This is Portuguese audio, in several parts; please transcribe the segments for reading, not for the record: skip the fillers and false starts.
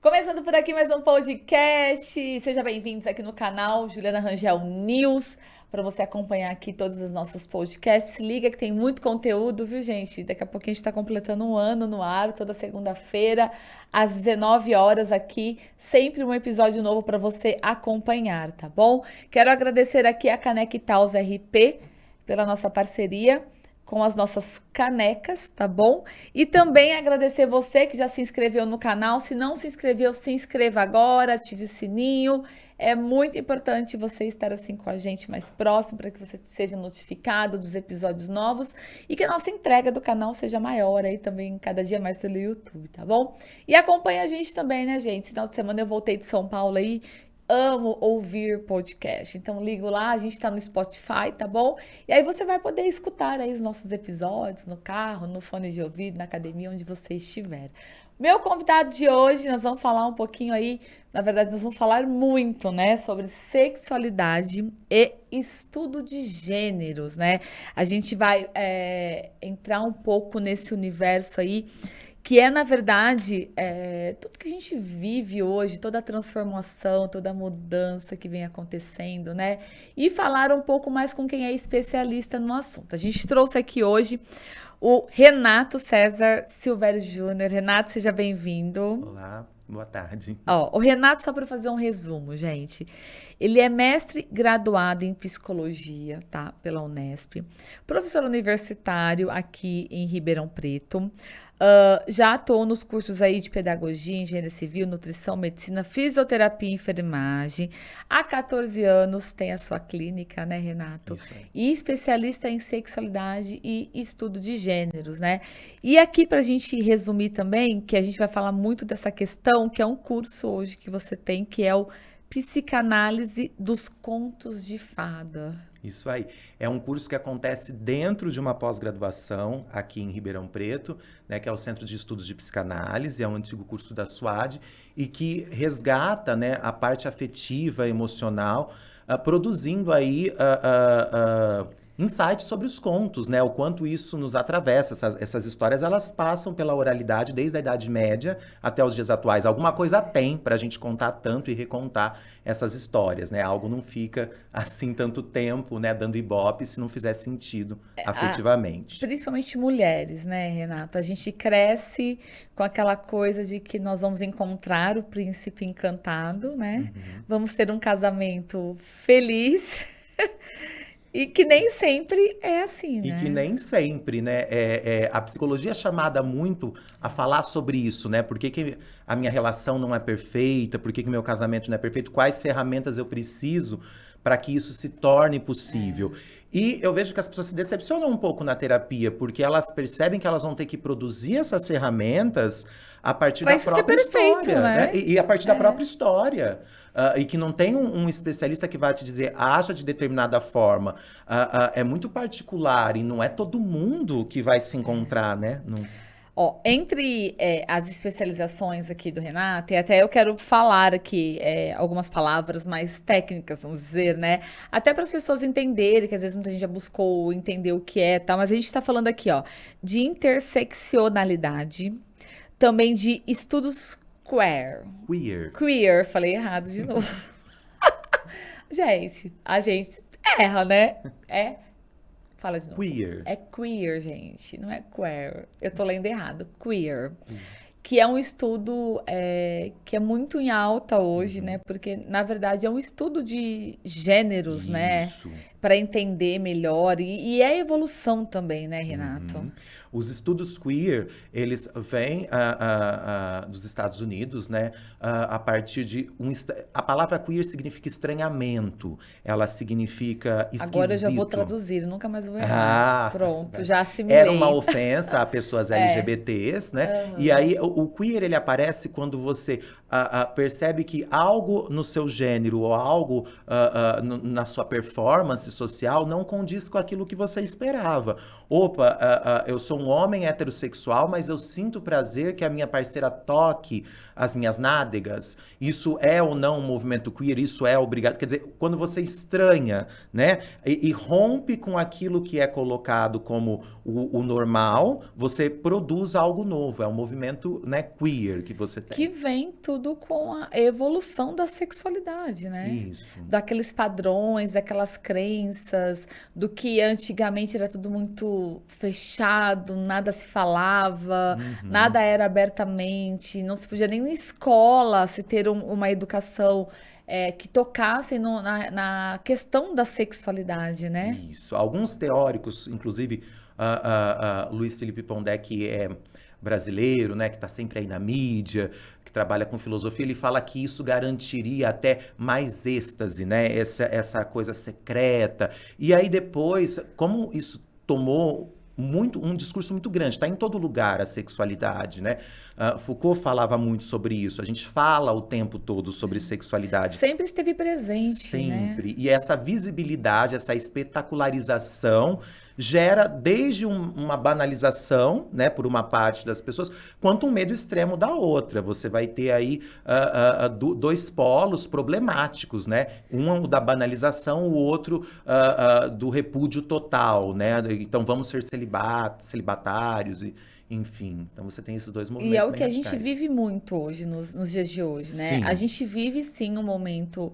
Começando por aqui mais um podcast. Sejam bem-vindos aqui no canal Juliana Rangel News. Para você acompanhar aqui todos os nossos podcasts. Se liga que tem muito conteúdo, viu, gente? Daqui a pouquinho a gente está completando um ano no ar, toda segunda-feira, às 19 horas aqui. Sempre um episódio novo para você acompanhar, tá bom? Quero agradecer aqui a Caneca Itaúsa RP pela nossa parceria com as nossas canecas, tá bom? E também agradecer você que já se inscreveu no canal. Se não se inscreveu, se inscreva agora, ative o sininho. É muito importante você estar assim com a gente mais próximo para que você seja notificado dos episódios novos e que a nossa entrega do canal seja maior aí também, cada dia mais pelo YouTube, tá bom? E acompanha a gente também, né, gente? Final de semana eu voltei de São Paulo aí. Amo ouvir podcast, então ligo lá, a gente tá no Spotify, tá bom? E aí você vai poder escutar aí os nossos episódios no carro, no fone de ouvido, na academia, onde você estiver. Meu convidado de hoje, nós vamos falar um pouquinho aí, na verdade nós vamos falar muito, né, sobre sexualidade e estudo de gêneros, né? A gente vai entrar um pouco nesse universo aí, que é, na verdade, tudo que a gente vive hoje, toda a transformação, toda a mudança que vem acontecendo, né? E falar um pouco mais com quem é especialista no assunto. A gente trouxe aqui hoje o Renato César Silvério Júnior. Renato, seja bem-vindo. Olá, boa tarde. Ó, o Renato, só para fazer um resumo, gente, ele é mestre graduado em psicologia, tá? Pela Unesp, professor universitário aqui em Ribeirão Preto. Já atuou nos cursos aí de pedagogia, engenharia civil, nutrição, medicina, fisioterapia e enfermagem. Há 14 anos tem a sua clínica, né, Renato? Isso aí. E especialista em sexualidade e estudo de gêneros, né? E aqui pra gente resumir também, que a gente vai falar muito dessa questão, que é um curso hoje que você tem, que é o Psicanálise dos Contos de Fada. Isso aí. É um curso que acontece dentro de uma pós-graduação aqui em Ribeirão Preto, né, que é o Centro de Estudos de Psicanálise, é um antigo curso da SUAD, e que resgata, né, a parte afetiva, emocional, produzindo aí insights sobre os contos, né? O quanto isso nos atravessa. Essas histórias, elas passam pela oralidade desde a Idade Média até os dias atuais. Alguma coisa tem para a gente contar tanto e recontar essas histórias, né? Algo não fica assim tanto tempo, né? Dando ibope se não fizer sentido afetivamente. Principalmente mulheres, né, Renato? A gente cresce com aquela coisa de que nós vamos encontrar o príncipe encantado, né? Vamos ter um casamento feliz. E que nem sempre é assim, E que né? nem sempre, né? A psicologia é chamada muito a falar sobre isso, né? Por que que a minha relação não é perfeita? Por que que meu casamento não é perfeito? Quais ferramentas eu preciso para que isso se torne possível? E eu vejo que as pessoas se decepcionam um pouco na terapia, porque elas percebem que elas vão ter que produzir essas ferramentas a partir Pra da isso ser própria perfeito, história, né? né? E a partir da própria história. E que não tem um especialista que vai te dizer, acha de determinada forma. É muito particular e não é todo mundo que vai se encontrar, né? Ó, entre as especializações aqui do Renato, e até eu quero falar aqui algumas palavras mais técnicas, vamos dizer, né? Até para as pessoas entenderem, que às vezes muita gente já buscou entender o que é, tal, mas a gente está falando aqui, ó, de interseccionalidade, também de estudos queer. Queer. Queer, falei errado de novo. Gente, a gente erra, né? Fala de novo. Queer. É queer, gente, não é queer. Eu tô lendo errado. Queer. Que é um estudo que é muito em alta hoje, né? Porque, na verdade, é um estudo de gêneros, né? Isso. Para entender melhor. E é evolução também, né, Renato? Os estudos queer, eles vêm dos Estados Unidos, né? A partir de a palavra queer significa estranhamento. Ela significa esquisito. Agora eu já vou traduzir, nunca mais vou errar. Pronto, já assimilei. Era uma ofensa a pessoas LGBTs, né? E aí o queer, ele aparece quando você percebe que algo no seu gênero ou algo na sua performance social não condiz com aquilo que você esperava. Opa, eu sou um homem heterossexual, mas eu sinto prazer que a minha parceira toque as minhas nádegas. Isso é ou não um movimento queer? Isso é obrigado? Quer dizer, quando você estranha, né? E rompe com aquilo que é colocado como o normal, você produz algo novo. É um movimento, né, queer que você tem. Que vem tudo com a evolução da sexualidade, né? Isso. Daqueles padrões, daquelas crenças, do que antigamente era tudo muito fechado, nada se falava, nada era abertamente, não se podia nem na escola se ter uma educação que tocasse na questão da sexualidade, né? Isso. Alguns teóricos, inclusive Luiz Felipe Pondé, que é brasileiro, né, que está sempre aí na mídia, que trabalha com filosofia, ele fala que isso garantiria até mais êxtase, né, essa coisa secreta. E aí depois, como isso tomou um discurso muito grande, está em todo lugar a sexualidade, né? Foucault falava muito sobre isso, a gente fala o tempo todo sobre sexualidade. Sempre esteve presente, Sempre. né? E essa visibilidade, essa espetacularização gera desde uma banalização, né, por uma parte das pessoas, quanto um medo extremo da outra. Você vai ter aí dois polos problemáticos, né? Um o da banalização, o outro do repúdio total, né? Então vamos ser celibatários e enfim, então você tem esses dois movimentos. E é o bem que a gente radicais. vive muito hoje, nos dias de hoje, né? Sim. A gente vive sim um momento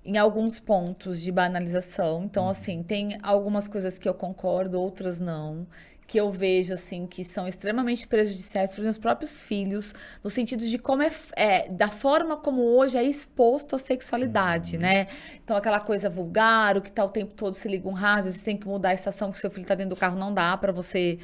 em alguns pontos de banalização. Então, assim, tem algumas coisas que eu concordo, outras não. Que eu vejo, assim, que são extremamente prejudiciais para os meus próprios filhos, no sentido de como da forma como hoje é exposto a sexualidade, né? Então, aquela coisa vulgar, o que tá o tempo todo, se liga um rádio, você tem que mudar a estação que seu filho tá dentro do carro, não dá para você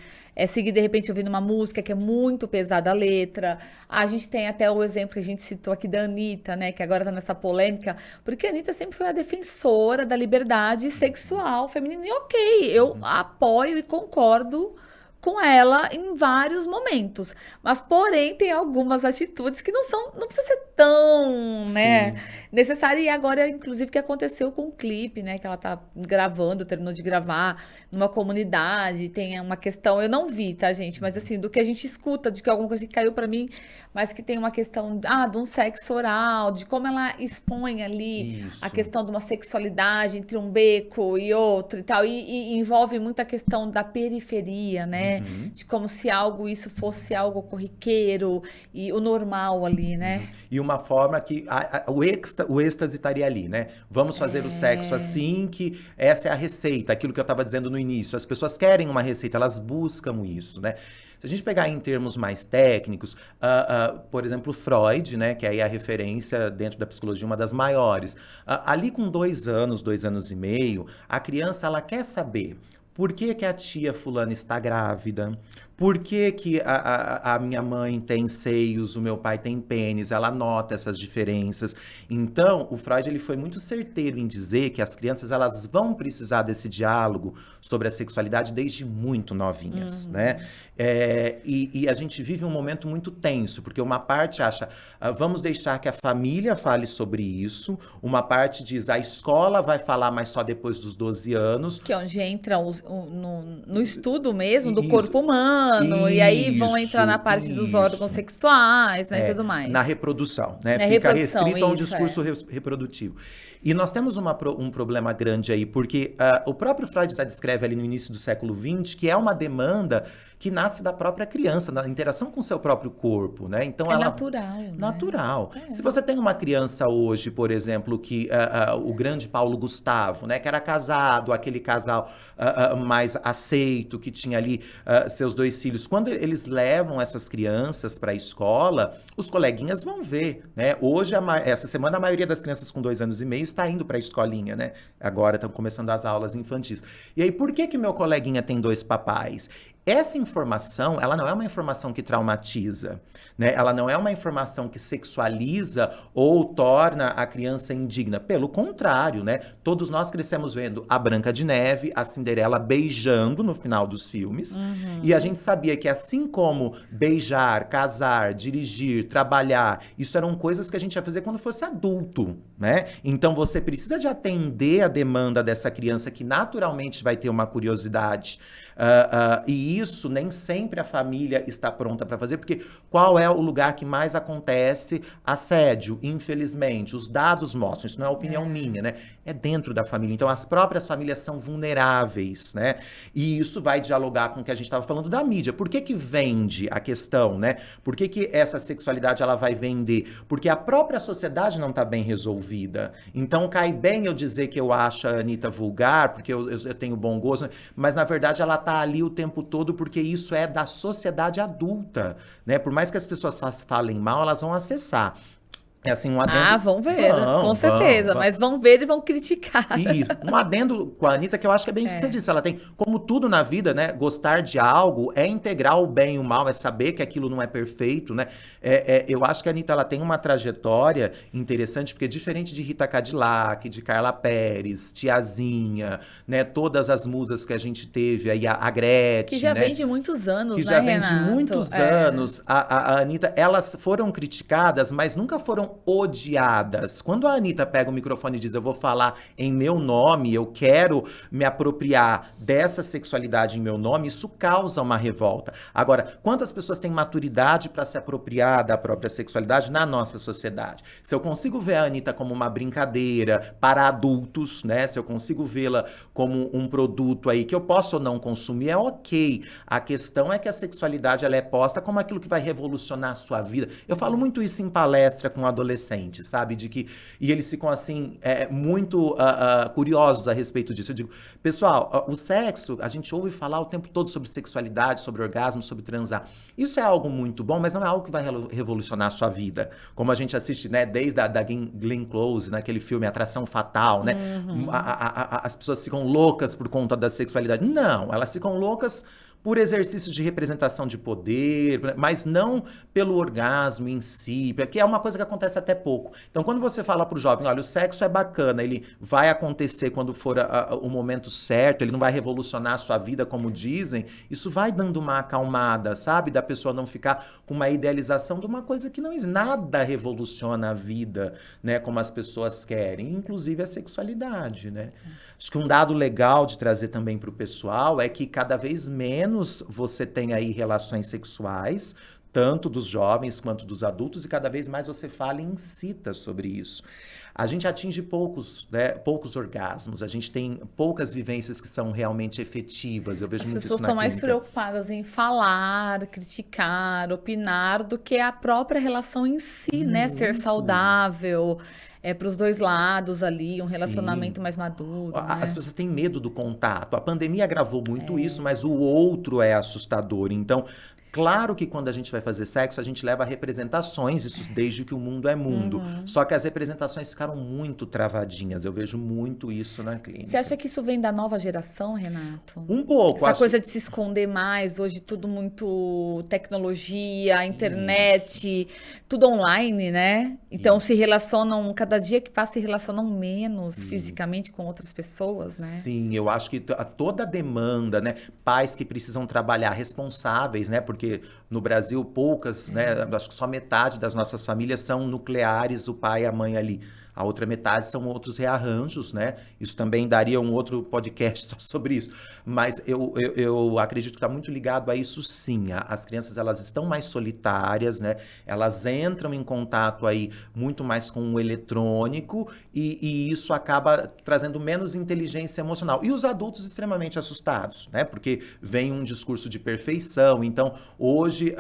seguir, de repente, ouvindo uma música que é muito pesada a letra. A gente tem até o exemplo que a gente citou aqui da Anitta, né? Que agora tá nessa polêmica, porque a Anitta sempre foi a defensora da liberdade sexual feminina. E ok, eu apoio e concordo com ela em vários momentos. Mas, porém, tem algumas atitudes que não precisa ser tão, né, necessária. E agora, inclusive, que aconteceu com o clipe, né, que ela tá gravando, terminou de gravar numa comunidade, tem uma questão, eu não vi, tá, gente? Mas, assim, do que a gente escuta, de que alguma coisa que caiu pra mim, mas que tem uma questão, de um sexo oral, de como ela expõe ali a questão de uma sexualidade entre um beco e outro e tal, e envolve muito a questão da periferia, né? De como se isso fosse algo corriqueiro e o normal ali, né? E uma forma que o êxtase estaria ali, né? Vamos fazer o sexo assim, que essa é a receita, aquilo que eu estava dizendo no início. As pessoas querem uma receita, elas buscam isso, né? Se a gente pegar em termos mais técnicos, por exemplo, Freud, né, que aí é a referência dentro da psicologia, uma das maiores. Ali com 2 anos, 2 anos e meio, a criança, ela quer saber por que que a tia fulana está grávida, por que que a minha mãe tem seios, o meu pai tem pênis, ela nota essas diferenças. Então, o Freud ele foi muito certeiro em dizer que as crianças elas vão precisar desse diálogo sobre a sexualidade desde muito novinhas, né? E a gente vive um momento muito tenso, porque uma parte acha, vamos deixar que a família fale sobre isso, uma parte diz, a escola vai falar, mas só depois dos 12 anos. Que é onde entra no estudo mesmo do Isso. corpo humano, e aí vão Isso, entrar na parte dos isso. órgãos sexuais, né, e tudo mais. Na reprodução, né? Na Fica reprodução, restrito a um isso, discurso reprodutivo. E nós temos um problema grande aí, porque o próprio Freud já descreve ali no início do século XX que é uma demanda que nasce da própria criança, na interação com o seu próprio corpo, né? Então ela natural, né? Natural. Se você tem uma criança hoje, por exemplo, que o grande Paulo Gustavo, né, que era casado, aquele casal mais aceito, que tinha ali seus 2 filhos, quando eles levam essas crianças para a escola, os coleguinhas vão ver, né? Hoje, essa semana, a maioria das crianças com 2 anos e meio está indo para a escolinha, né? Agora estão começando as aulas infantis. E aí, por que que meu coleguinha tem 2 papais? Essa informação, ela não é uma informação que traumatiza, né? Ela não é uma informação que sexualiza ou torna a criança indigna. Pelo contrário, né? Todos nós crescemos vendo a Branca de Neve, a Cinderela beijando no final dos filmes. E a gente sabia que assim como beijar, casar, dirigir, trabalhar, isso eram coisas que a gente ia fazer quando fosse adulto, né? Então você precisa de atender a demanda dessa criança que naturalmente vai ter uma curiosidade. E isso nem sempre a família está pronta para fazer, porque qual é o lugar que mais acontece assédio? Infelizmente, os dados mostram, isso não é opinião minha, né? É dentro da família. Então, as próprias famílias são vulneráveis, né? E isso vai dialogar com o que a gente estava falando da mídia. Por que que vende a questão, né? Por que que essa sexualidade ela vai vender? Porque a própria sociedade não está bem resolvida. Então, cai bem eu dizer que eu acho a Anitta vulgar, porque eu tenho bom gosto, mas na verdade ela tá ali o tempo todo porque isso é da sociedade adulta, né? Por mais que as pessoas falem mal, elas vão acessar. É assim, um adendo... Vão ver, com certeza, mas vão ver e vão criticar. E um adendo com a Anitta, que eu acho que é bem isso que você disse. Ela tem, como tudo na vida, né? Gostar de algo é integrar o bem e o mal, é saber que aquilo não é perfeito, né? Eu acho que a Anitta, ela tem uma trajetória interessante, porque diferente de Rita Cadillac, de Carla Perez, Tiazinha, né? Todas as musas que a gente teve aí, a Gretchen, que já né? vem de muitos anos, que né, já vem Renato? de muitos anos. A Anitta, elas foram criticadas, mas nunca foram odiadas. Quando a Anitta pega o microfone e diz, eu vou falar em meu nome, eu quero me apropriar dessa sexualidade em meu nome, isso causa uma revolta. Agora, quantas pessoas têm maturidade para se apropriar da própria sexualidade na nossa sociedade? Se eu consigo ver a Anitta como uma brincadeira para adultos, né? Se eu consigo vê-la como um produto aí que eu posso ou não consumir, é ok. A questão é que a sexualidade ela é posta como aquilo que vai revolucionar a sua vida. Eu falo muito isso em palestra com adolescentes, sabe? E eles ficam assim, muito curiosos a respeito disso. Eu digo, pessoal, o sexo, a gente ouve falar o tempo todo sobre sexualidade, sobre orgasmo, sobre transar. Isso é algo muito bom, mas não é algo que vai revolucionar a sua vida. Como a gente assiste, né, desde da Glenn Close, naquele filme Atração Fatal, né? As pessoas ficam loucas por conta da sexualidade. Não, elas ficam loucas por exercícios de representação de poder, mas não pelo orgasmo em si, porque é uma coisa que acontece até pouco. Então, quando você fala pro jovem, olha, o sexo é bacana, ele vai acontecer quando for o momento certo, ele não vai revolucionar a sua vida, como dizem, isso vai dando uma acalmada, sabe? Da pessoa não ficar com uma idealização de uma coisa que não existe. Nada revoluciona a vida, né? Como as pessoas querem, inclusive a sexualidade, né? Acho que um dado legal de trazer também para o pessoal é que cada vez menos você tem aí relações sexuais, tanto dos jovens quanto dos adultos, e cada vez mais você fala e incita sobre isso. A gente atinge poucos orgasmos, a gente tem poucas vivências que são realmente efetivas. Eu vejo muito isso na As pessoas estão mais clínica. preocupadas em falar, criticar, opinar, do que a própria relação em si, né? Ser saudável, para os dois lados ali, um relacionamento mais maduro, né? As pessoas têm medo do contato. A pandemia agravou muito isso, mas o outro é assustador. Então, claro que quando a gente vai fazer sexo, a gente leva representações, isso desde que o mundo é mundo. Só que as representações ficaram muito travadinhas. Eu vejo muito isso na clínica. Você acha que isso vem da nova geração, Renato? Um pouco. Essa coisa de se esconder mais, hoje tudo muito tecnologia, internet, tudo online, né? Então se relacionam, cada dia que passa se relacionam menos fisicamente com outras pessoas, né? Sim, eu acho que toda a demanda, né? Pais que precisam trabalhar, responsáveis, né? Porque no Brasil poucas, né? Acho que só metade das nossas famílias são nucleares, o pai e a mãe ali. A outra metade são outros rearranjos, né? Isso também daria um outro podcast só sobre isso. Mas eu acredito que está muito ligado a isso, sim. As crianças, elas estão mais solitárias, né? Elas entram em contato aí muito mais com o eletrônico e isso acaba trazendo menos inteligência emocional. E os adultos extremamente assustados, né? Porque vem um discurso de perfeição. Então, hoje,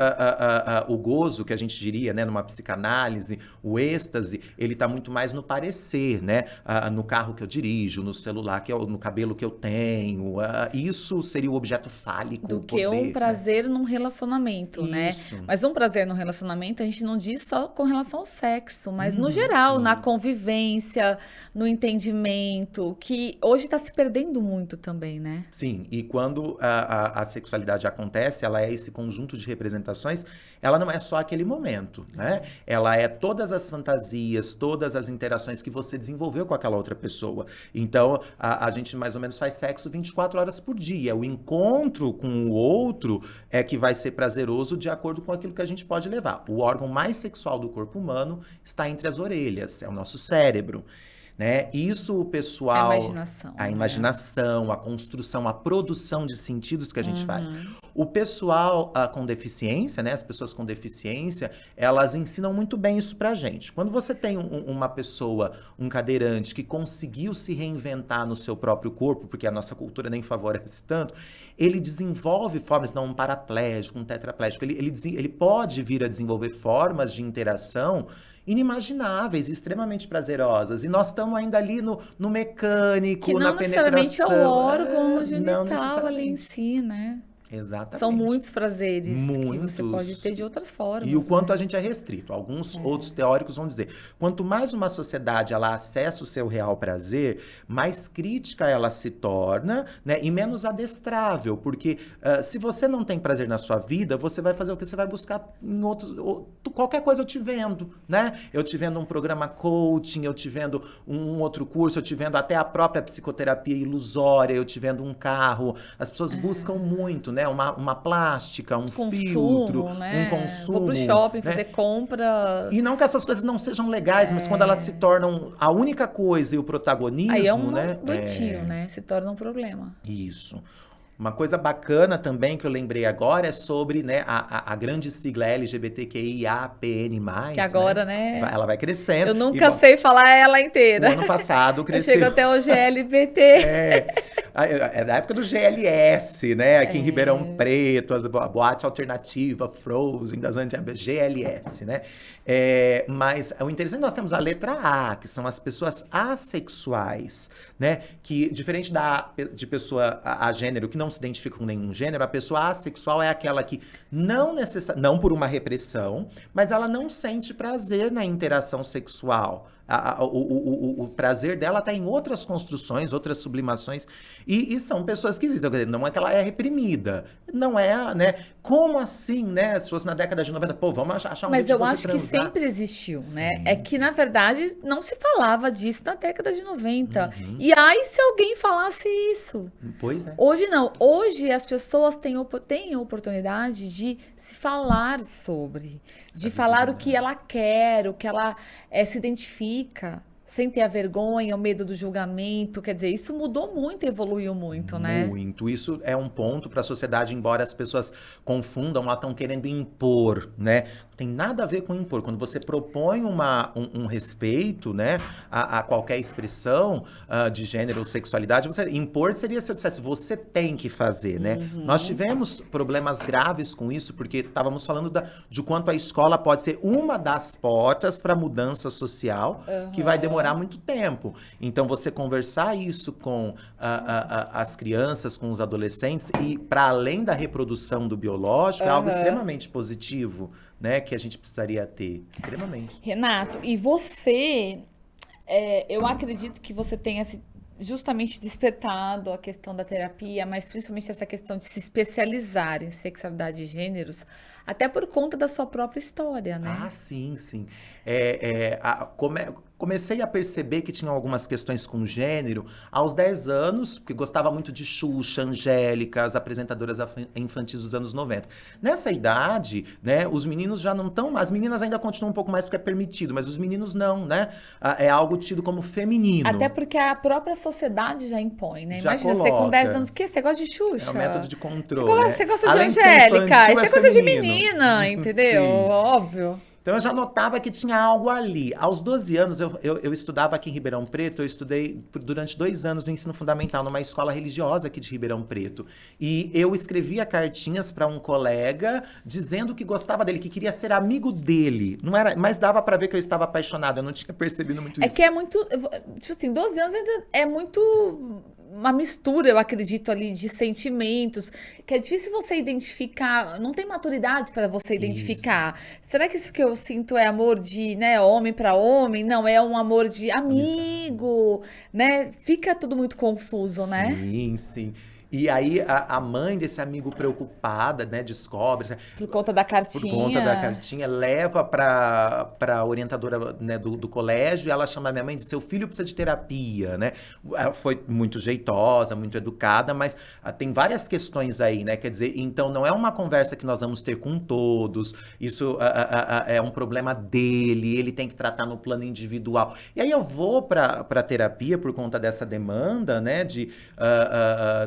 o gozo, que a gente diria, né? Numa psicanálise, o êxtase, ele está muito mais no parecer, né? No carro que eu dirijo, no celular, no cabelo que eu tenho. Isso seria o objeto fálico. Do que um prazer num relacionamento, né? Mas um prazer num relacionamento, a gente não diz só com relação ao sexo, mas no geral, na convivência, no entendimento, que hoje está se perdendo muito também, né? Sim, e quando a sexualidade acontece, ela é esse conjunto de representações, ela não é só aquele momento, né? Ela é todas as fantasias, todas as interações que você desenvolveu com aquela outra pessoa. Então, a gente mais ou menos faz sexo 24 horas por dia. O encontro com o outro é que vai ser prazeroso de acordo com aquilo que a gente pode levar. O órgão mais sexual do corpo humano está entre as orelhas, é o nosso cérebro. Né? Isso o pessoal... A imaginação, a construção, a produção de sentidos que a gente faz. O pessoal com deficiência, né? As pessoas com deficiência, elas ensinam muito bem isso pra gente. Quando você tem uma pessoa, um cadeirante, que conseguiu se reinventar no seu próprio corpo, porque a nossa cultura nem favorece tanto, ele desenvolve formas, não um paraplégico, um tetraplégico, ele pode vir a desenvolver formas de interação inimagináveis, extremamente prazerosas. E nós estamos ainda ali no mecânico, na penetração. Que não necessariamente é o órgão genital ali em si, né? Exatamente. São muitos prazeres que você pode ter de outras formas. E o quanto a gente é restrito. Alguns outros teóricos vão dizer, quanto mais uma sociedade ela acessa o seu real prazer, mais crítica ela se torna, né? E menos adestrável. Porque se você não tem prazer na sua vida, você vai fazer o que? Você vai buscar em qualquer coisa eu te vendo, né? Eu te vendo um programa coaching, eu te vendo um outro curso, eu te vendo até a própria psicoterapia ilusória, eu te vendo um carro. As pessoas buscam muito, né? Uma plástica, um filtro, né? Um consumo. Vou pro shopping, né? Fazer compra. E não que essas coisas não sejam legais, mas quando elas se tornam a única coisa e o protagonismo, aí é né? doentio, né? Se torna um problema. Isso. Uma coisa bacana também que eu lembrei agora é sobre, né, a grande sigla LGBTQIAPN+. Que agora, né? Ela vai crescendo. Eu nunca sei falar ela inteira. O ano passado cresceu. Eu chego até o GLBT. É da época do GLS, né? Aqui em Ribeirão Preto, a boate alternativa, Frozen, das antigas, GLS, né? Mas o interessante é que nós temos a letra A, que são as pessoas assexuais, né? Que, diferente de pessoa a gênero, que não se identifica com nenhum gênero, a pessoa assexual é aquela que não por uma repressão, mas ela não sente prazer na interação sexual. O prazer dela está em outras construções, outras sublimações, e são pessoas que existem. Quer dizer, não é que ela é reprimida, não é, né? Como assim, né? Se fosse na década de 90, vamos achar um Mas jeito de eu você acho transar. que sempre existiu, né? É que, na verdade, não se falava disso na década de 90. E aí, se alguém falasse isso? Pois é. Hoje não. Hoje as pessoas têm a oportunidade de se falar sobre, de falar o que ela quer, o que ela se identifica, sem ter a vergonha, o medo do julgamento. Quer dizer, isso mudou muito, evoluiu muito, né? Muito. Isso é um ponto para a sociedade, embora as pessoas confundam, elas estão querendo impor, né? Não tem nada a ver com impor. Quando você propõe um respeito, né, a qualquer expressão de gênero ou sexualidade, impor seria se eu dissesse, você tem que fazer, né? Nós tivemos problemas graves com isso, porque estávamos falando de quanto a escola pode ser uma das portas para a mudança social, que vai demorar muito tempo. Então, você conversar isso com as crianças, com os adolescentes, e para além da reprodução do biológico, é algo extremamente positivo, né? Que a gente precisaria ter. Extremamente. Renato, e você, eu acredito que você tenha justamente despertado a questão da terapia, mas principalmente essa questão de se especializar em sexualidade e gêneros, até por conta da sua própria história, né? Ah, sim, sim. Comecei a perceber que tinha algumas questões com gênero aos 10 anos, porque gostava muito de Xuxa, Angélica, as apresentadoras infantis dos anos 90. Nessa idade, né, os meninos já não estão, as meninas ainda continuam um pouco mais porque é permitido, mas os meninos não, né? É algo tido como feminino. Até porque a própria sociedade já impõe, né? Já Imagina, você com 10 anos, você gosta de Xuxa? É o método de controle. Você gosta de Além Angélica, de ser infantil, você gosta de menina, entendeu? Sim. Óbvio. Então eu já notava que tinha algo ali. Aos 12 anos, eu estudava aqui em Ribeirão Preto, eu estudei durante 2 anos no ensino fundamental, numa escola religiosa aqui de Ribeirão Preto. E eu escrevia cartinhas para um colega dizendo que gostava dele, que queria ser amigo dele. Não era, mas dava para ver que eu estava apaixonado, eu não tinha percebido muito É isso. que é muito, tipo assim, 12 anos ainda é muito uma mistura, eu acredito, ali de sentimentos, que é difícil você identificar, não tem maturidade para você Isso. identificar. Será que isso que eu sinto é amor de, né, homem para homem? Não, é um amor de Exato. amigo, né? Fica tudo muito confuso, né? Sim, sim. E aí a mãe desse amigo preocupada, né, descobre, Por conta da por conta da cartinha. cartinha, leva para a orientadora, né, do colégio, e ela chama a minha mãe e diz, seu filho precisa de terapia, né? Ela foi muito jeitosa, muito educada, mas tem várias questões aí, né? Quer dizer, então não é uma conversa que nós vamos ter com todos, isso é um problema dele, ele tem que tratar no plano individual. E aí eu vou para terapia por conta dessa demanda, né, de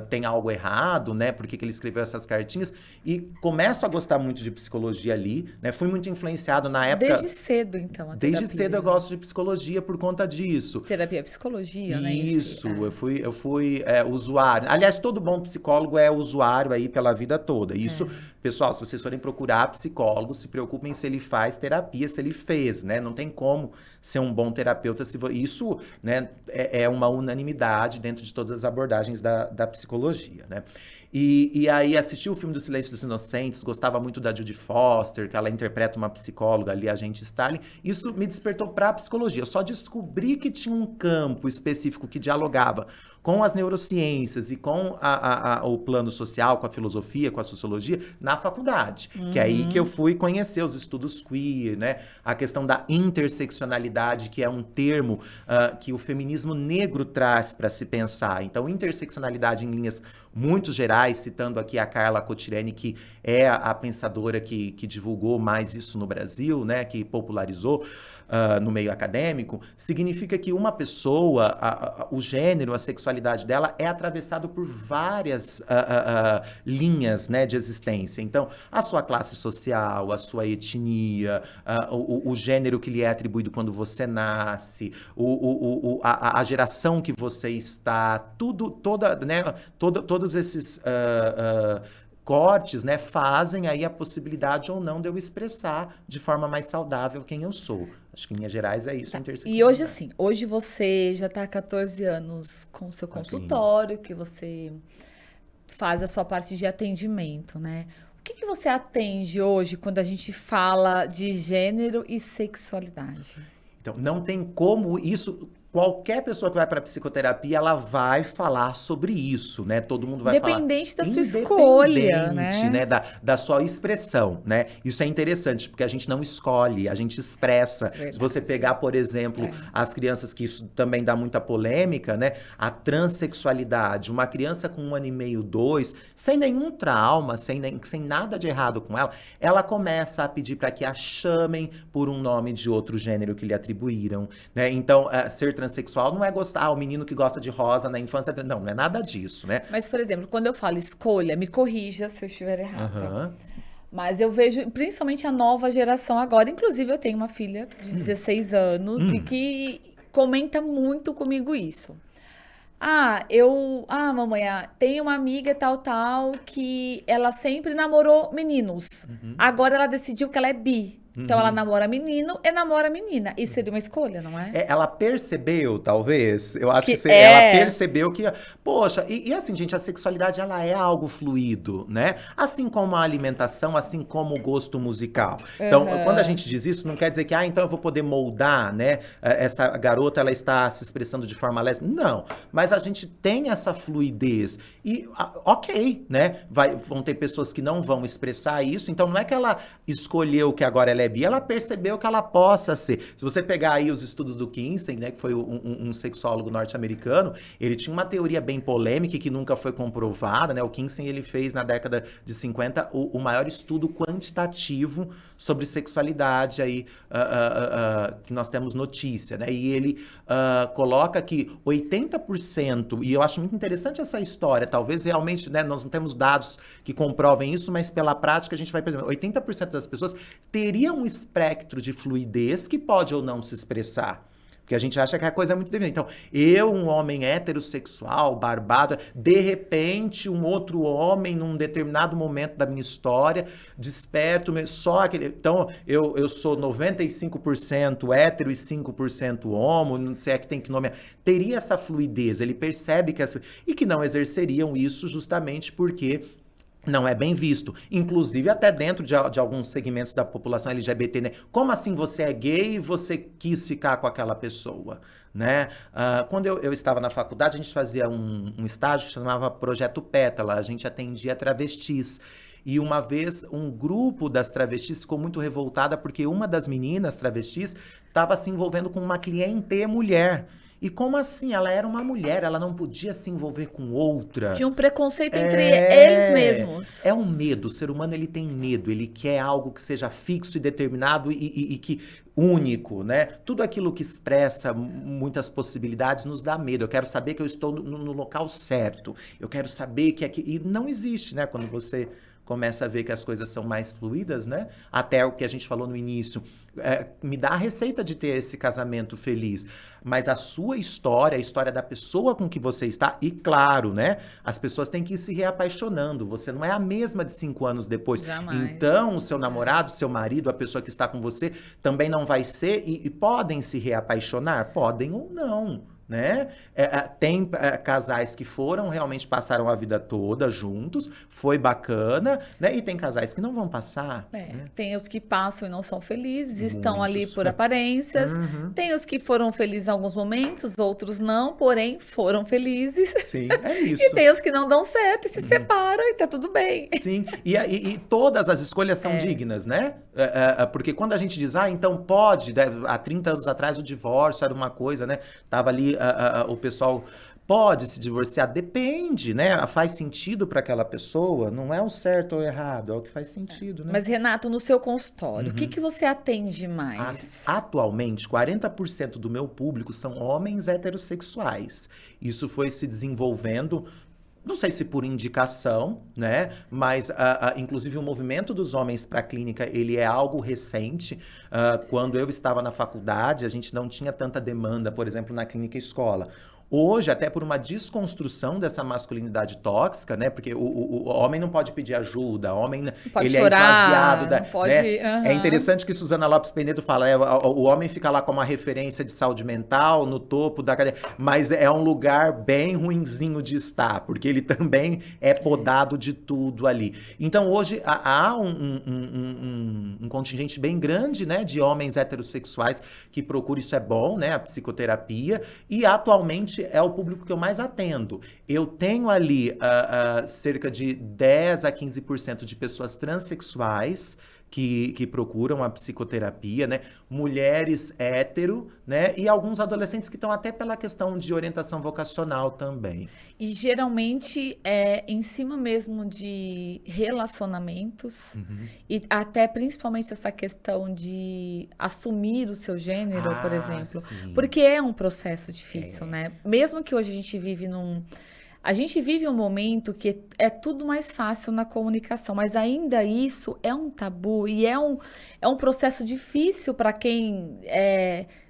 tem algo errado, né? Por que ele escreveu essas cartinhas? E começo a gostar muito de psicologia ali, né? Fui muito influenciado na Desde época. cedo, então, a Desde cedo eu terapia. gosto de psicologia por conta disso. Terapia é psicologia, né? Isso, eu fui usuário. Aliás, todo bom psicólogo é usuário aí pela vida toda. Isso, pessoal, se vocês forem procurar psicólogo, se preocupem se ele faz terapia, se ele fez, né? Não tem como ser um bom terapeuta se isso, né, é uma unanimidade dentro de todas as abordagens da psicologia, né? E aí assisti o filme do Silêncio dos Inocentes, gostava muito da Judy Foster, que ela interpreta uma psicóloga ali, a agente Stalin. Isso me despertou para a psicologia. Eu só descobri que tinha um campo específico que dialogava com as neurociências e com o plano social, com a filosofia, com a sociologia, na faculdade. Que é aí que eu fui conhecer os estudos queer, né? A questão da interseccionalidade, que é um termo que o feminismo negro traz para se pensar. Então, interseccionalidade em linhas muito gerais, citando aqui a Carla Cotirene, que é a pensadora que divulgou mais isso no Brasil, né, que popularizou no meio acadêmico, significa que uma pessoa, o gênero, a sexualidade dela é atravessado por várias linhas, né, de existência. Então, a sua classe social, a sua etnia, o gênero que lhe é atribuído quando você nasce, a geração que você está, todos esses cortes, né, fazem aí a possibilidade ou não de eu expressar de forma mais saudável quem eu sou. Acho que em linhas gerais é isso a E hoje, interseccionalidade. assim, hoje você já está há 14 anos com o seu A clínica. consultório, que você faz a sua parte de atendimento, né? O que você atende hoje quando a gente fala de gênero e sexualidade? Então, não tem como isso. Qualquer pessoa que vai para psicoterapia, ela vai falar sobre isso, né? Todo mundo vai falar, Independente da sua escolha, independente, né, né? da sua expressão, né? Isso é interessante, porque a gente não escolhe, a gente expressa. Se você Verdade. pegar, por exemplo, É. as crianças, que isso também dá muita polêmica, né? A transexualidade, uma criança com 1 ano e meio, 2, sem nenhum trauma, sem nada de errado com ela começa a pedir para que a chamem por um nome de outro gênero que lhe atribuíram, né? Então, ser transexual não é gostar, o menino que gosta de rosa na infância, não é nada disso, né? Mas, por exemplo, quando eu falo escolha, me corrija se eu estiver errada. Aham. Mas eu vejo principalmente a nova geração agora. Inclusive, eu tenho uma filha de 16 anos e que comenta muito comigo isso. Mamãe, tem uma amiga tal, que ela sempre namorou meninos. Agora ela decidiu que ela é bi. Então ela namora menino e namora menina. Isso seria uma escolha, não é? Ela percebeu, talvez, eu acho que Que ela é. percebeu que, poxa, e assim, gente, a sexualidade, ela é algo fluido, né? Assim como a alimentação, assim como o gosto musical. Então, quando a Aham. gente diz isso, não quer dizer que, então eu vou poder moldar, né? Essa garota, ela está se expressando de forma lésbica. Não, mas a gente tem essa fluidez. E, ok, né? Vão ter pessoas que não vão expressar isso, então não é que ela escolheu que agora ela é bi, ela percebeu que ela possa ser. Se você pegar aí os estudos do Kinsey, né, que foi um sexólogo norte-americano, ele tinha uma teoria bem polêmica e que nunca foi comprovada, né? O Kinsey, ele fez na década de 50 o maior estudo quantitativo sobre sexualidade aí, que nós temos notícia, né? E ele coloca que 80%, e eu acho muito interessante essa história, talvez realmente, né, nós não temos dados que comprovem isso, mas pela prática a gente vai perceber, 80% das pessoas teriam um espectro de fluidez que pode ou não se expressar. Porque a gente acha que a coisa é muito definida. Então, eu, um homem heterossexual, barbado, de repente, um outro homem, num determinado momento da minha história, desperto só aquele... Então, eu sou 95% hétero e 5% homo, não sei é que tem que nomear. Teria essa fluidez, ele percebe que... E que não exerceriam isso justamente porque... não é bem visto. Inclusive, até dentro de alguns segmentos da população LGBT, né? Como assim você é gay e você quis ficar com aquela pessoa, né? Quando eu estava na faculdade, a gente fazia um estágio que chamava Projeto Pétala. A gente atendia travestis. E uma vez, um grupo das travestis ficou muito revoltada porque uma das meninas travestis estava se envolvendo com uma cliente mulher. E como assim? Ela era uma mulher, ela não podia se envolver com outra. Tinha um preconceito entre eles mesmos. É um medo, o ser humano ele tem medo, ele quer algo que seja fixo e determinado e que único, né? Tudo aquilo que expressa muitas possibilidades nos dá medo. Eu quero saber que eu estou no local certo, eu quero saber que aqui... E não existe, né? Quando você... começa a ver que as coisas são mais fluidas, né? Até o que a gente falou no início. Me dá a receita de ter esse casamento feliz. Mas a sua história, a história da pessoa com que você está, e claro, né? As pessoas têm que ir se reapaixonando. Você não é a mesma de 5 anos depois. Jamais. Então, o seu namorado, seu marido, a pessoa que está com você, também não vai ser. E podem se reapaixonar? Podem ou não. Né? Tem casais que realmente passaram a vida toda juntos, foi bacana, né? E tem casais que não vão passar. Né? Tem os que passam e não são felizes, estão ali por aparências. Tem os que foram felizes em alguns momentos, outros não, porém foram felizes. Sim, é isso. E tem os que não dão certo e se separam e tá tudo bem. Sim, e todas as escolhas são dignas, né? Porque quando a gente diz, então pode, há 30 anos atrás o divórcio era uma coisa, né? Tava ali o pessoal pode se divorciar, depende, né? Faz sentido para aquela pessoa, não é o certo ou errado, é o que faz sentido, né? Mas, Renato, no seu consultório, o que você atende mais? Atualmente, 40% do meu público são homens heterossexuais. Isso foi se desenvolvendo, não sei se por indicação, né? Mas, inclusive, o movimento dos homens para a clínica, ele é algo recente. Quando eu estava na faculdade, a gente não tinha tanta demanda, por exemplo, na clínica escola. Hoje, até por uma desconstrução dessa masculinidade tóxica, né? Porque o homem não pode pedir ajuda, o homem pode ele chorar, é esvaziado. não pode... né? É interessante que Suzana Lopes Penedo fala, o homem fica lá como uma referência de saúde mental, no topo da cadeia, mas é um lugar bem ruinzinho de estar, porque ele também é podado de tudo ali. Então, hoje, há um contingente bem grande, né? De homens heterossexuais que procuram, isso é bom, né? A psicoterapia, e atualmente é o público que eu mais atendo. Eu tenho ali cerca de 10 a 15% de pessoas transexuais que procuram a psicoterapia, né? Mulheres hétero, né? E alguns adolescentes que estão até pela questão de orientação vocacional também. E geralmente é em cima mesmo de relacionamentos e até principalmente essa questão de assumir o seu gênero, por exemplo. Sim. Porque é um processo difícil, né? Mesmo que hoje a gente vive um momento que é tudo mais fácil na comunicação, mas ainda isso é um tabu e é um processo difícil para quem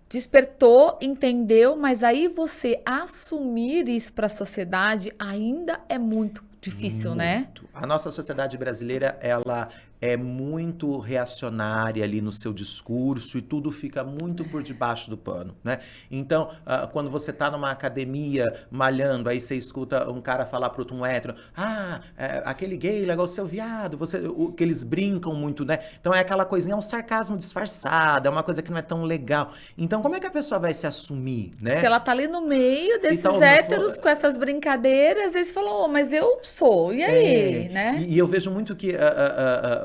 despertou, entendeu, mas aí você assumir isso para a sociedade ainda é muito difícil, né? A nossa sociedade brasileira, ela é muito reacionária ali no seu discurso e tudo fica muito por debaixo do pano, né? Então, quando você tá numa academia malhando, aí você escuta um cara falar pro outro, um hétero, aquele gay, legal, seu viado, que eles brincam muito, né? Então é aquela coisinha, é um sarcasmo disfarçado, é uma coisa que não é tão legal. Então, como é que a pessoa vai se assumir, né? Se ela tá ali no meio desses héteros com essas brincadeiras, eles falam, mas eu sou, e aí, né? E eu vejo muito que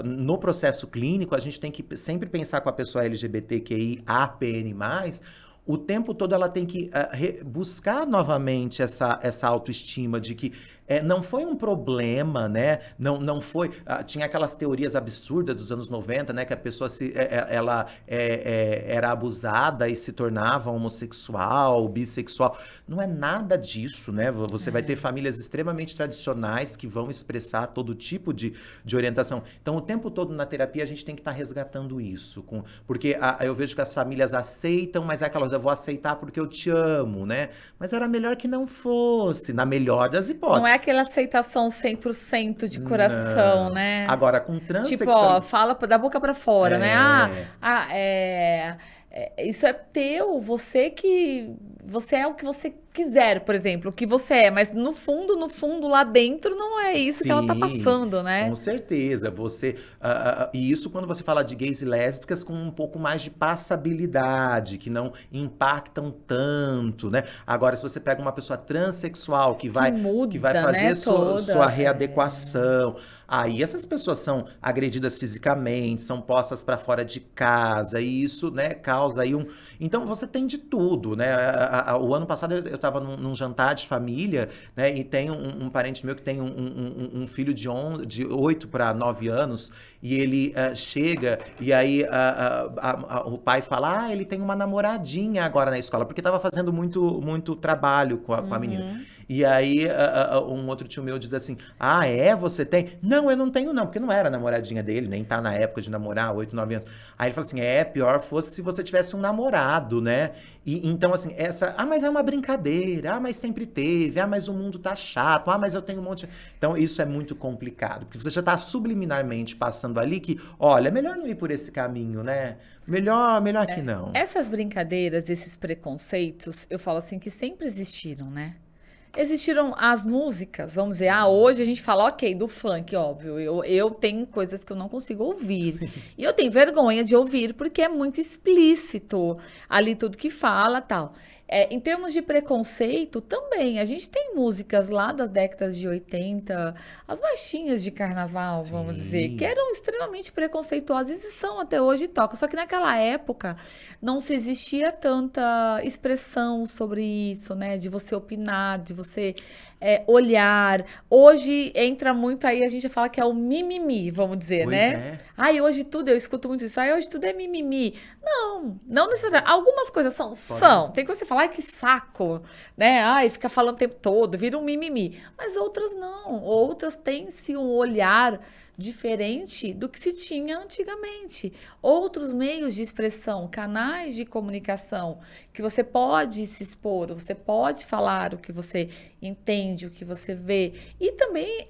no processo clínico, a gente tem que sempre pensar com a pessoa LGBTQIAPN+, o tempo todo ela tem que buscar novamente essa autoestima de que não foi um problema, né? Não foi. Tinha aquelas teorias absurdas dos anos 90, né? Que a pessoa ela era abusada e se tornava homossexual, bissexual. Não é nada disso, né? Você vai ter famílias extremamente tradicionais que vão expressar todo tipo de orientação. Então, o tempo todo na terapia, a gente tem que estar resgatando isso. Porque eu vejo que as famílias aceitam, mas é aquela coisa, eu vou aceitar porque eu te amo, né? Mas era melhor que não fosse, na melhor das hipóteses. Não é aquela aceitação 100% de coração, Não. né? Agora, com Tipo, ó, transexualidade. fala da boca pra fora, né? Isso é teu, você é o que você quiser, por exemplo, o que você é, mas no fundo, lá dentro, não é isso que ela tá passando, né? Com certeza. E isso quando você fala de gays e lésbicas com um pouco mais de passabilidade, que não impactam tanto, né? Agora, se você pega uma pessoa transexual que vai muda, fazer né, sua readequação, aí essas pessoas são agredidas fisicamente, são postas para fora de casa, e isso, né, causa aí um... Então, você tem de tudo, né? O ano passado eu estava num jantar de família, né? E tem um parente meu que tem um filho de 8 para 9 anos, e ele chega, e aí o pai fala, ele tem uma namoradinha agora na escola, porque estava fazendo muito trabalho com a menina. E aí um outro tio meu diz assim, você tem? Não, eu não tenho não, porque não era namoradinha dele, nem tá na época de namorar, 8, 9 anos. Aí ele fala assim, pior fosse se você tivesse um namorado, né? E então assim, mas é uma brincadeira, mas sempre teve, mas o mundo tá chato, mas eu tenho um monte... Então isso é muito complicado, porque você já tá subliminarmente passando ali que, olha, melhor não ir por esse caminho, né? Melhor que não. Essas brincadeiras, esses preconceitos, eu falo assim, que sempre existiram, né? Existiram as músicas, vamos dizer, hoje a gente fala, ok, do funk, óbvio, eu tenho coisas que eu não consigo ouvir. Sim. E eu tenho vergonha de ouvir, porque é muito explícito ali tudo que fala, tal. Em termos de preconceito, também, a gente tem músicas lá das décadas de 80, as marchinhas de carnaval, vamos dizer, que eram extremamente preconceituosas e são até hoje e tocam. Só que naquela época não se existia tanta expressão sobre isso, né? De você opinar, de você olhar. Hoje entra muito aí, a gente fala que é o mimimi, vamos dizer, né? Hoje tudo, eu escuto muito isso, hoje tudo é mimimi. Não necessariamente. Algumas coisas são. Tem que você falar, que saco, né? Fica falando o tempo todo, vira um mimimi. Mas outras não. Outras têm-se um olhar diferente do que se tinha antigamente. Outros meios de expressão, canais de comunicação, que você pode se expor, você pode falar o que você entende, o que você vê. E também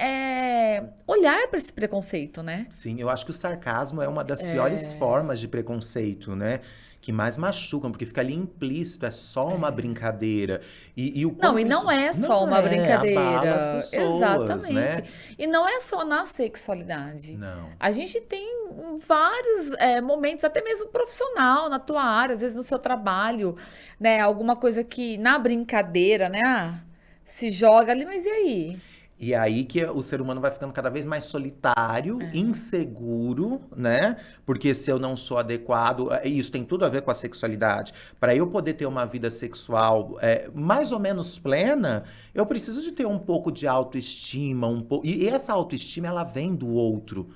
olhar para esse preconceito, né? Sim, eu acho que o sarcasmo é uma das piores formas de preconceito, né? Que mais machucam, porque fica ali implícito, é só uma brincadeira. Não é só uma brincadeira. Abala as pessoas, exatamente. Né? E não é só na sexualidade. Não. A gente tem vários momentos, até mesmo profissional, na tua área, às vezes no seu trabalho, né? Alguma coisa que, na brincadeira, né? Se joga ali, mas e aí? E aí que o ser humano vai ficando cada vez mais solitário, inseguro, né? Porque se eu não sou adequado, isso tem tudo a ver com a sexualidade. Para eu poder ter uma vida sexual mais ou menos plena, eu preciso de ter um pouco de autoestima, e essa autoestima, ela vem do outro.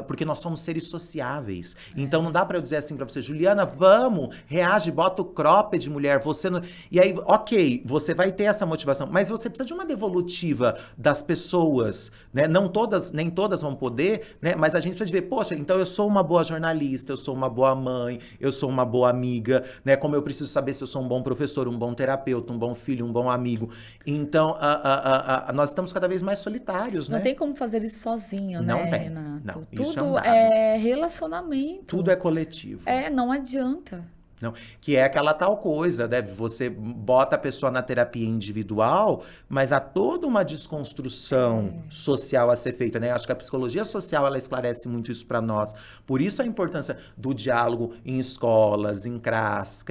Porque nós somos seres sociáveis. Então não dá pra eu dizer assim pra você, Juliana, vamos, reage, bota o cropped, mulher, você não... E aí, ok, você vai ter essa motivação, mas você precisa de uma devolutiva das pessoas, né? Nem todas vão poder, né? Mas a gente precisa de ver, poxa, então eu sou uma boa jornalista, eu sou uma boa mãe, eu sou uma boa amiga, né? Como eu preciso saber se eu sou um bom professor, um bom terapeuta, um bom filho, um bom amigo. Então, nós estamos cada vez mais solitários, né? Não tem como fazer isso sozinho, não né, tem, Renato? Não. Tudo é relacionamento. Tudo é coletivo. Não adianta. Não, que é aquela tal coisa, né? Você bota a pessoa na terapia individual, mas há toda uma desconstrução social a ser feita, né? Acho que a psicologia social, ela esclarece muito isso para nós. Por isso a importância do diálogo em escolas, em CRAS,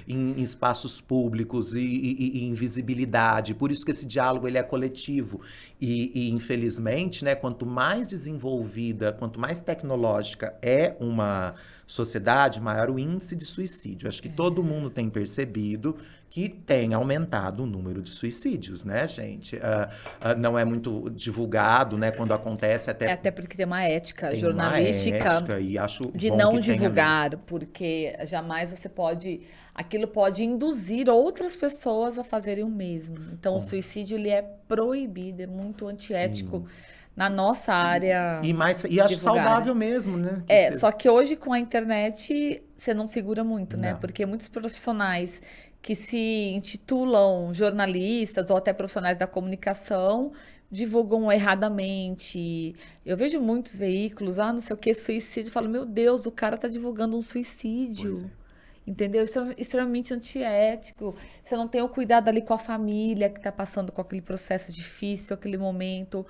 em espaços públicos e em visibilidade. Por isso que esse diálogo, ele é coletivo. E infelizmente, né? Quanto mais desenvolvida, quanto mais tecnológica é uma sociedade, maior o índice de suicídio. Acho que todo mundo tem percebido que tem aumentado o número de suicídios, né, gente? Não é muito divulgado, né, quando acontece, Até porque tem uma ética tem jornalística uma ética, e acho de bom não que tenha divulgar, porque jamais você pode... Aquilo pode induzir outras pessoas a fazerem o mesmo. Então, o suicídio, ele é proibido, é muito antiético na nossa área e acho divulgar, saudável né? mesmo, né? Que seja. Só que hoje com a internet você não segura muito, né? Não. Porque muitos profissionais que se intitulam jornalistas ou até profissionais da comunicação divulgam erradamente. Eu vejo muitos veículos, não sei o que, suicídio. Eu falo, meu Deus, o cara tá divulgando um suicídio. Pois é. Entendeu? Isso é extremamente antiético. Você não tem o cuidado ali com a família que está passando com aquele processo difícil, aquele momento.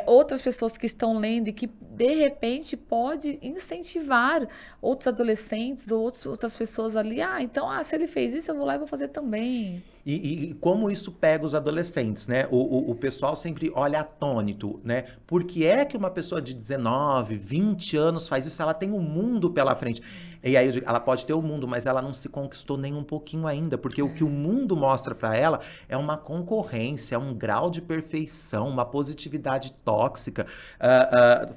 Outras pessoas que estão lendo e que, de repente, pode incentivar outros adolescentes ou outras pessoas ali. Então, se ele fez isso, eu vou lá e vou fazer também. E como isso pega os adolescentes, né? O pessoal sempre olha atônito, né? Por que é que uma pessoa de 19, 20 anos faz isso? Ela tem o mundo pela frente. E aí eu digo, ela pode ter o mundo, mas ela não se conquistou nem um pouquinho ainda, porque o que o mundo mostra pra ela é uma concorrência, é um grau de perfeição, uma positividade tóxica.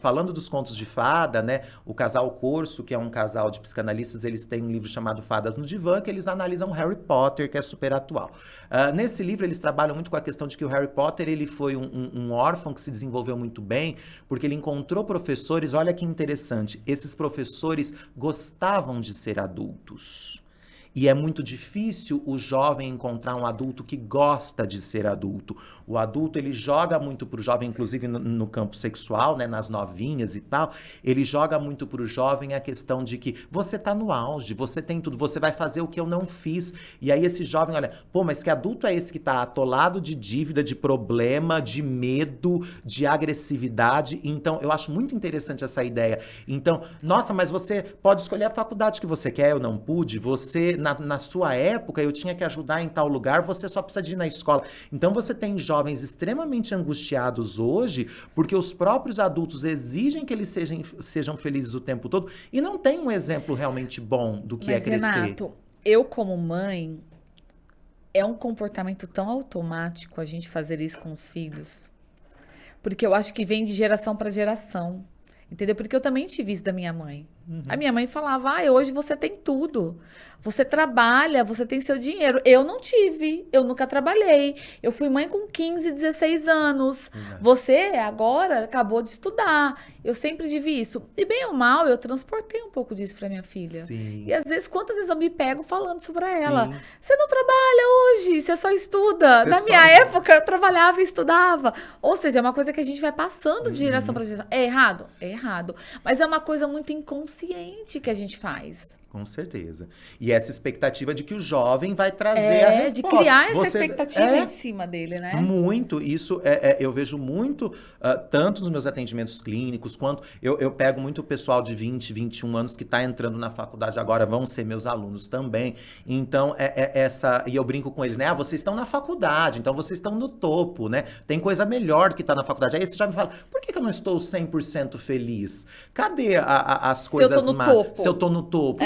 Falando dos contos de fada, né? O casal Corso, que é um casal de psicanalistas, eles têm um livro chamado Fadas no Divã, que eles analisam Harry Potter, que é super atual. Nesse livro, eles trabalham muito com a questão de que o Harry Potter ele foi um órfão que se desenvolveu muito bem, porque ele encontrou professores, olha que interessante, esses professores gostavam de ser adultos. E é muito difícil o jovem encontrar um adulto que gosta de ser adulto. O adulto, ele joga muito pro jovem, inclusive no campo sexual, né, nas novinhas e tal, ele joga muito pro jovem a questão de que você tá no auge, você tem tudo, você vai fazer o que eu não fiz. E aí esse jovem olha, mas que adulto é esse que tá atolado de dívida, de problema, de medo, de agressividade? Então, eu acho muito interessante essa ideia. Então, nossa, mas você pode escolher a faculdade que você quer, eu não pude, você... Na sua época, eu tinha que ajudar em tal lugar, você só precisa de ir na escola. Então, você tem jovens extremamente angustiados hoje, porque os próprios adultos exigem que eles sejam felizes o tempo todo, e não tem um exemplo realmente bom do que é crescer. Renato, eu como mãe, é um comportamento tão automático a gente fazer isso com os filhos, porque eu acho que vem de geração para geração. Entendeu? Porque eu também tive isso da minha mãe. A minha mãe falava, hoje você tem tudo. Você trabalha, você tem seu dinheiro. Eu não tive, eu nunca trabalhei. Eu fui mãe com 15, 16 anos. Você agora acabou de estudar. Eu sempre tive isso. E bem ou mal, eu transportei um pouco disso pra minha filha. Sim. E às vezes, quantas vezes eu me pego falando isso pra ela? Você não trabalha hoje, você só estuda. Na minha época, eu trabalhava e estudava. Ou seja, é uma coisa que a gente vai passando de geração pra geração. É errado? É errado. Mas é uma coisa muito inconsciente que a gente faz. Com certeza. E essa expectativa de que o jovem vai trazer a resposta. De criar essa expectativa em cima dele, né? Muito. Isso eu vejo muito, tanto nos meus atendimentos clínicos, quanto eu pego muito o pessoal de 20, 21 anos que está entrando na faculdade agora, vão ser meus alunos também. Então, e eu brinco com eles, né? Vocês estão na faculdade, então vocês estão no topo, né? Tem coisa melhor do que estar na faculdade. Aí você já me fala, por que eu não estou 100% feliz? Cadê as coisas más? Se eu tô no topo?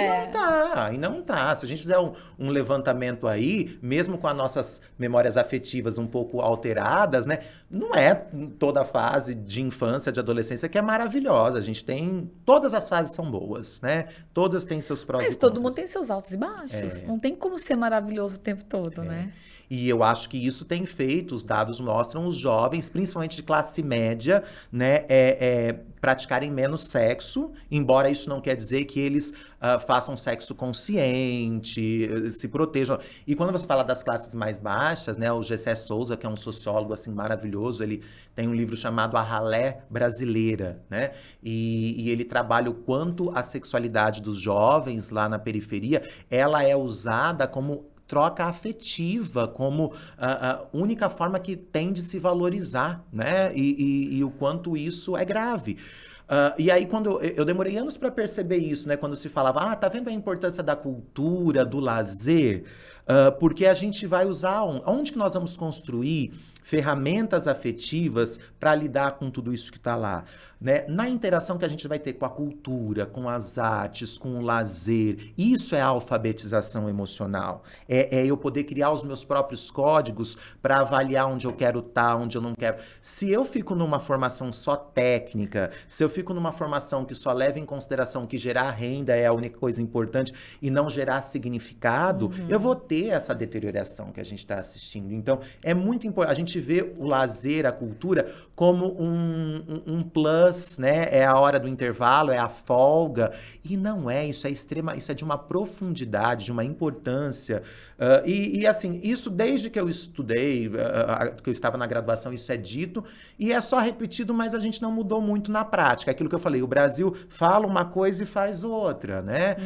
Não tá. Se a gente fizer um levantamento aí, mesmo com as nossas memórias afetivas um pouco alteradas, né? Não é toda a fase de infância, de adolescência que é maravilhosa. A gente tem... Todas as fases são boas, né? Todas têm seus prós e contras. Mas todo mundo tem seus altos e baixos. Não tem como ser maravilhoso o tempo todo, né? E eu acho que isso tem feito, os dados mostram os jovens, principalmente de classe média, né, praticarem menos sexo, embora isso não quer dizer que eles façam sexo consciente, se protejam. E quando você fala das classes mais baixas, né, o Gessé Souza, que é um sociólogo assim maravilhoso, ele tem um livro chamado A Ralé Brasileira, né, e ele trabalha o quanto a sexualidade dos jovens lá na periferia, ela é usada como troca afetiva, como a única forma que tem de se valorizar, né? E o quanto isso é grave. E aí, quando eu demorei anos para perceber isso, né? Quando se falava, tá vendo a importância da cultura, do lazer? Porque a gente vai usar, onde que nós vamos construir ferramentas afetivas para lidar com tudo isso que está lá. Né? Na interação que a gente vai ter com a cultura, com as artes, com o lazer, isso é a alfabetização emocional. É eu poder criar os meus próprios códigos para avaliar onde eu quero estar, onde eu não quero. Se eu fico numa formação só técnica, se eu fico numa formação que só leva em consideração que gerar renda é a única coisa importante e não gerar significado, eu vou ter essa deterioração que a gente está assistindo. Então, é muito importante. A gente vê o lazer, a cultura, como um plus, né? É a hora do intervalo, é a folga. E não é, isso é de uma profundidade, de uma importância. E assim, isso desde que eu estudei, que eu estava na graduação, isso é dito, e é só repetido, mas a gente não mudou muito na prática. Aquilo que eu falei, o Brasil fala uma coisa e faz outra, né?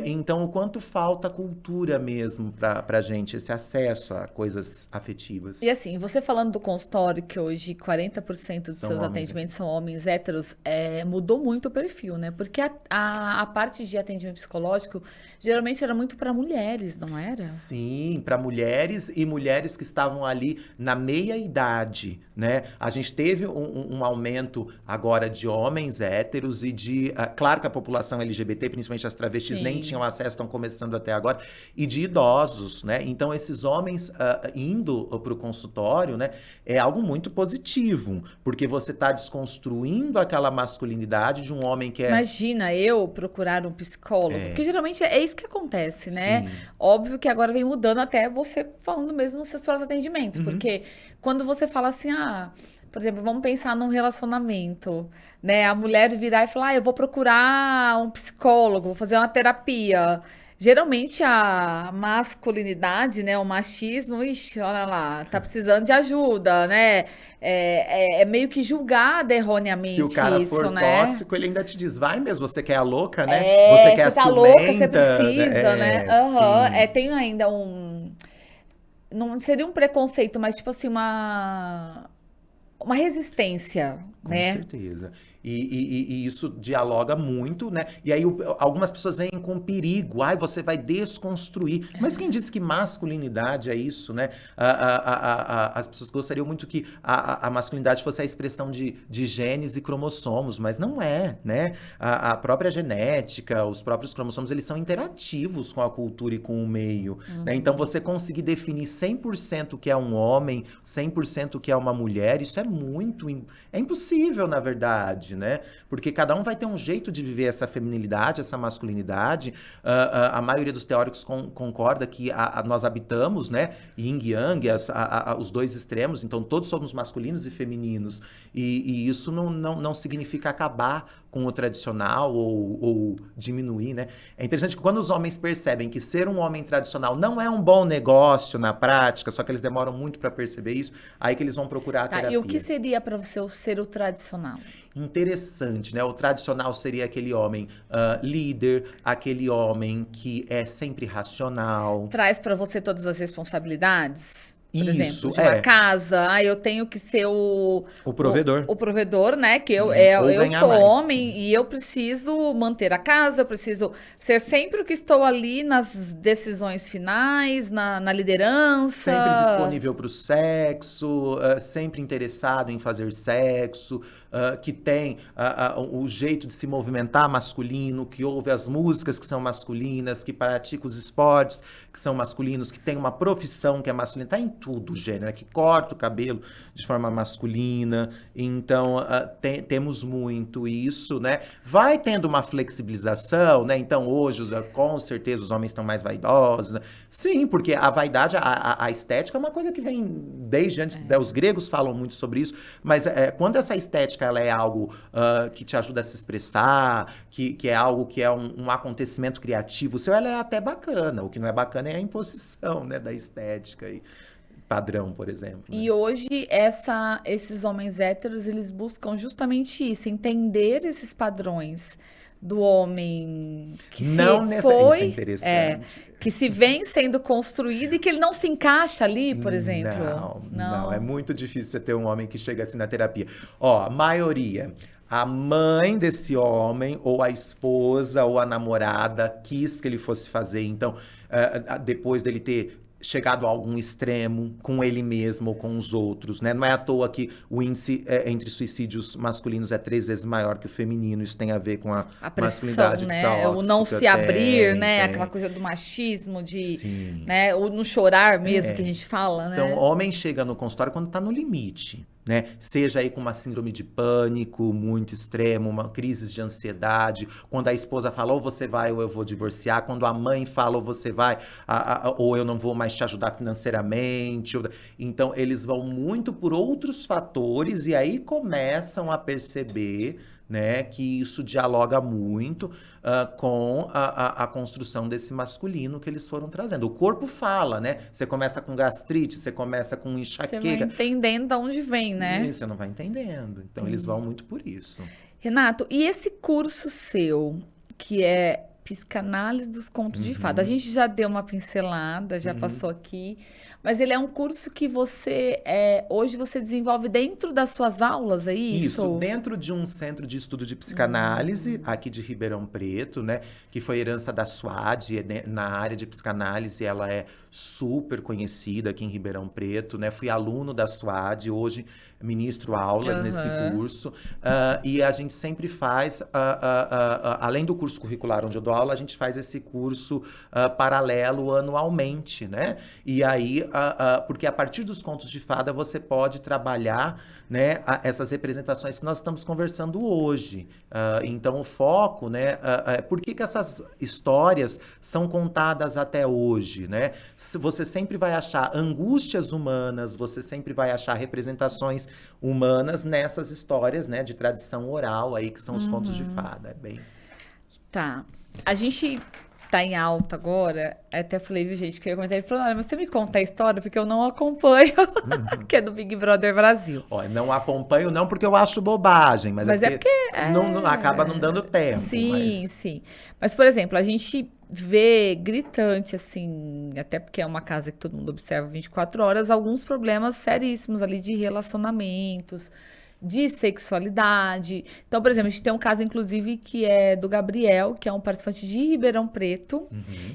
Então, o quanto falta cultura mesmo pra gente, esse acesso a coisas afetivas. E assim, você falando do consultório, que hoje 40% dos seus atendimentos são homens héteros, mudou muito o perfil, né? Porque a parte de atendimento psicológico geralmente era muito para mulheres, não era? Sim, para mulheres e mulheres que estavam ali na meia-idade, né? A gente teve um aumento agora de homens héteros e de... claro que a população LGBT, principalmente as travestis, nem tinham acesso, estão começando até agora, e de idosos, né? Então, esses homens indo para o consultório, né? É algo muito positivo, porque você está desconstruindo aquela masculinidade de um homem que é... Imagina eu procurar um psicólogo, porque geralmente é isso que acontece, né? Sim. Óbvio que agora vem mudando até você falando mesmo nos seus próprios atendimentos, porque quando você fala assim, por exemplo, vamos pensar num relacionamento, né? A mulher virar e falar, eu vou procurar um psicólogo, vou fazer uma terapia. Geralmente a masculinidade, né, o machismo, ixi, olha lá, tá precisando de ajuda, né? É meio que julgada erroneamente Se o cara isso, for né? tóxico, ele ainda te diz, vai mesmo, você quer a louca, né? Você quer a tá louca, você ciumenta, precisa, né? sim. Tem ainda um... Não seria um preconceito, mas tipo assim, uma resistência, Com né? certeza. E isso dialoga muito, né? E aí algumas pessoas vêm com perigo. Ai, você vai desconstruir. Mas quem disse que masculinidade é isso, né? As pessoas gostariam muito que a masculinidade fosse a expressão de genes e cromossomos, mas não é, né? A própria genética, os próprios cromossomos, eles são interativos com a cultura e com o meio, né? Então, você conseguir definir 100% o que é um homem, 100% o que é uma mulher, isso é é impossível, na verdade, né? Porque cada um vai ter um jeito de viver essa feminilidade, essa masculinidade. A maioria dos teóricos concorda que nós habitamos, né? Yin e Yang, os dois extremos, então todos somos masculinos e femininos. E isso não significa acabar com o tradicional ou diminuir, né? É interessante que quando os homens percebem que ser um homem tradicional não é um bom negócio na prática, só que eles demoram muito para perceber isso, aí que eles vão procurar a terapia. E o que seria para você ser o tradicional? Interessante, né? O tradicional seria aquele homem líder, aquele homem que é sempre racional. Traz para você todas as responsabilidades? Por Isso, exemplo, de uma casa, eu tenho que ser o provedor. O provedor, né? Que eu sou mais. homem e eu preciso manter a casa, eu preciso ser sempre o que estou ali nas decisões finais, na liderança. Sempre disponível para o sexo, sempre interessado em fazer sexo, que tem o jeito de se movimentar masculino, que ouve as músicas que são masculinas, que pratica os esportes que são masculinos, que tem uma profissão que é masculina, tá em tudo, gênero, que corta o cabelo de forma masculina. Então, temos muito isso, né? Vai tendo uma flexibilização, né? Então, hoje, com certeza, os homens estão mais vaidosos, né? Sim, porque a vaidade, a estética é uma coisa que vem desde antes, os gregos falam muito sobre isso, mas quando essa estética ela é algo que te ajuda a se expressar, que é algo que é um acontecimento criativo, ela é até bacana. O que não é bacana é a imposição, né, da estética e padrão, por exemplo. Né? E hoje, esses homens héteros, eles buscam justamente isso, entender esses padrões do homem que isso é interessante. Que se vem sendo construído e que ele não se encaixa ali, por exemplo. Não, é muito difícil você ter um homem que chega assim na terapia. Ó, a maioria, a mãe desse homem, ou a esposa, ou a namorada, quis que ele fosse fazer. Então, depois dele ter chegado a algum extremo com ele mesmo ou com os outros, né? Não é à toa que o índice entre suicídios masculinos é 3 vezes maior que o feminino. Isso tem a ver com a pressão, masculinidade né? tóxica. O não se abrir, né? Tem. Aquela coisa do machismo, Sim. né? O não chorar mesmo, que a gente fala, né? Então, o homem chega no consultório quando tá no limite, né? Seja aí com uma síndrome de pânico muito extremo, uma crise de ansiedade, quando a esposa fala, ou você vai ou eu vou divorciar, quando a mãe fala, ou você vai, ou eu não vou mais te ajudar financeiramente. Então, eles vão muito por outros fatores e aí começam a perceber, né, que isso dialoga muito com a construção desse masculino que eles foram trazendo. O corpo fala, né? Você começa com gastrite, você começa com enxaqueca. Você vai entendendo de onde vem, né? E você não vai entendendo. Então, eles vão muito por isso. Renato, e esse curso seu, que é Psicanálise dos Contos de Fada? A gente já deu uma pincelada, já passou aqui, mas ele é um curso que você, hoje você desenvolve dentro das suas aulas, é isso? Isso, dentro de um centro de estudo de psicanálise, aqui de Ribeirão Preto, né? Que foi herança da SUAD, na área de psicanálise, ela é super conhecida aqui em Ribeirão Preto, né? Fui aluno da SUAD, hoje ministro aulas nesse curso. E a gente sempre faz, além do curso curricular onde eu dou aula, a gente faz esse curso paralelo anualmente, né? E aí, porque a partir dos contos de fada você pode trabalhar, né, essas representações que nós estamos conversando hoje. Então, o foco, né, por que essas histórias são contadas até hoje, né? Você sempre vai achar angústias humanas, você sempre vai achar representações humanas nessas histórias, né, de tradição oral aí, que são os contos de fada. Tá. A gente tá em alta agora, até falei, viu, gente, que eu ia comentar, ele falou, olha, mas você me conta a história, porque eu não acompanho, que é do Big Brother Brasil. Olha, não acompanho não porque eu acho bobagem, mas é porque não, acaba não dando tempo. Sim, sim. Mas, por exemplo, a gente vê gritante, assim, até porque é uma casa que todo mundo observa 24 horas, alguns problemas seríssimos ali de relacionamentos, de sexualidade. Então, por exemplo, a gente tem um caso, inclusive, que é do Gabriel, que é um participante de Ribeirão Preto,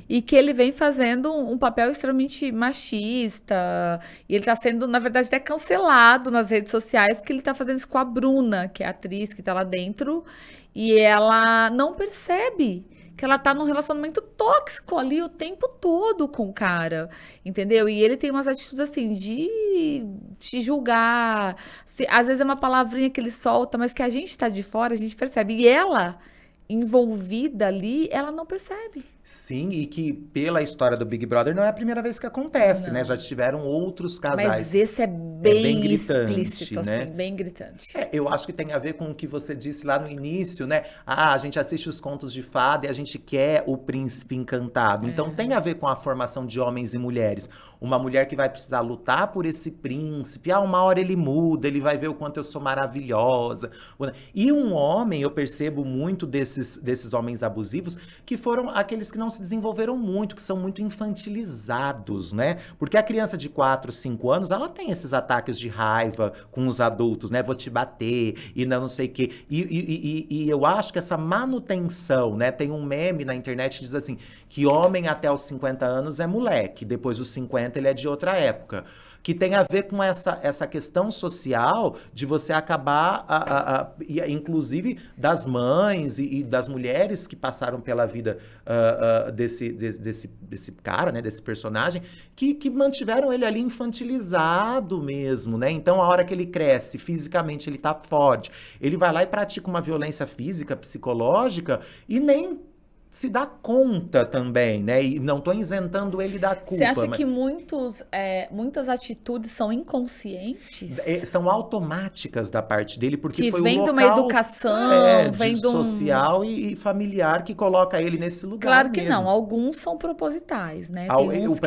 e que ele vem fazendo um papel extremamente machista, e ele tá sendo, na verdade, até cancelado nas redes sociais, porque ele tá fazendo isso com a Bruna, que é a atriz que tá lá dentro, e ela não percebe que ela tá num relacionamento tóxico ali o tempo todo com o cara, entendeu? E ele tem umas atitudes assim de te julgar, às vezes é uma palavrinha que ele solta, mas que a gente tá de fora, a gente percebe. E ela, envolvida ali, ela não percebe. Sim, e que pela história do Big Brother não é a primeira vez que acontece, né? Já tiveram outros casais. Mas esse é bem gritante, explícito, né? assim, bem gritante. Eu acho que tem a ver com o que você disse lá no início, né? A gente assiste os contos de fada e a gente quer o príncipe encantado. Então tem a ver com a formação de homens e mulheres. Uma mulher que vai precisar lutar por esse príncipe. Uma hora ele muda, ele vai ver o quanto eu sou maravilhosa. E um homem, eu percebo muito desses homens abusivos, que foram aqueles que não se desenvolveram muito, que são muito infantilizados, né? Porque a criança de 4, 5 anos, ela tem esses ataques de raiva com os adultos, né? Vou te bater e não sei o quê. E eu acho que essa manutenção, né? Tem um meme na internet que diz assim, que homem até os 50 anos é moleque, depois dos 50 ele é de outra época. Que tem a ver com essa questão social de você acabar, inclusive das mães e das mulheres que passaram pela vida desse cara, né, desse personagem, que mantiveram ele ali infantilizado mesmo, né? Então, a hora que ele cresce, fisicamente ele tá forte, ele vai lá e pratica uma violência física, psicológica, e nem se dá conta também, né? E não tô isentando ele da culpa. Você acha que muitas atitudes são inconscientes? São automáticas da parte dele, porque que foi vem o local de uma educação, vem de um social e familiar que coloca ele nesse lugar. Claro que mesmo. não, alguns são propositais, né? Tem uns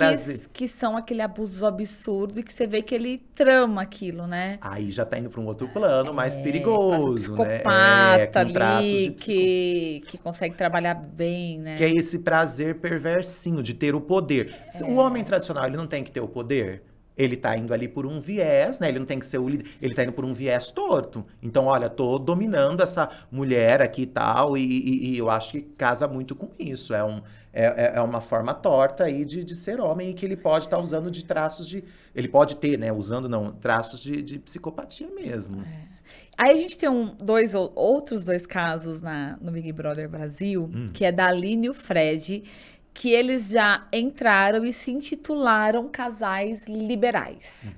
que são aquele abuso absurdo e que você vê que ele trama aquilo, né? Aí já tá indo para um outro plano mais perigoso, né? Psicopata ali, que consegue trabalhar bem. Né? Que é esse prazer perversinho de ter o poder. O homem tradicional, ele não tem que ter o poder? Ele tá indo ali por um viés, né? Ele não tem que ser o líder, ele tá indo por um viés torto. Então, olha, tô dominando essa mulher aqui e tal, e eu acho que casa muito com isso. é uma forma torta aí de ser homem e que ele pode estar usando de traços de... Ele pode ter, né? Usando, não, traços de psicopatia mesmo. Aí a gente tem outros dois casos no Big Brother Brasil, que é da Aline e o Fred, que eles já entraram e se intitularam casais liberais.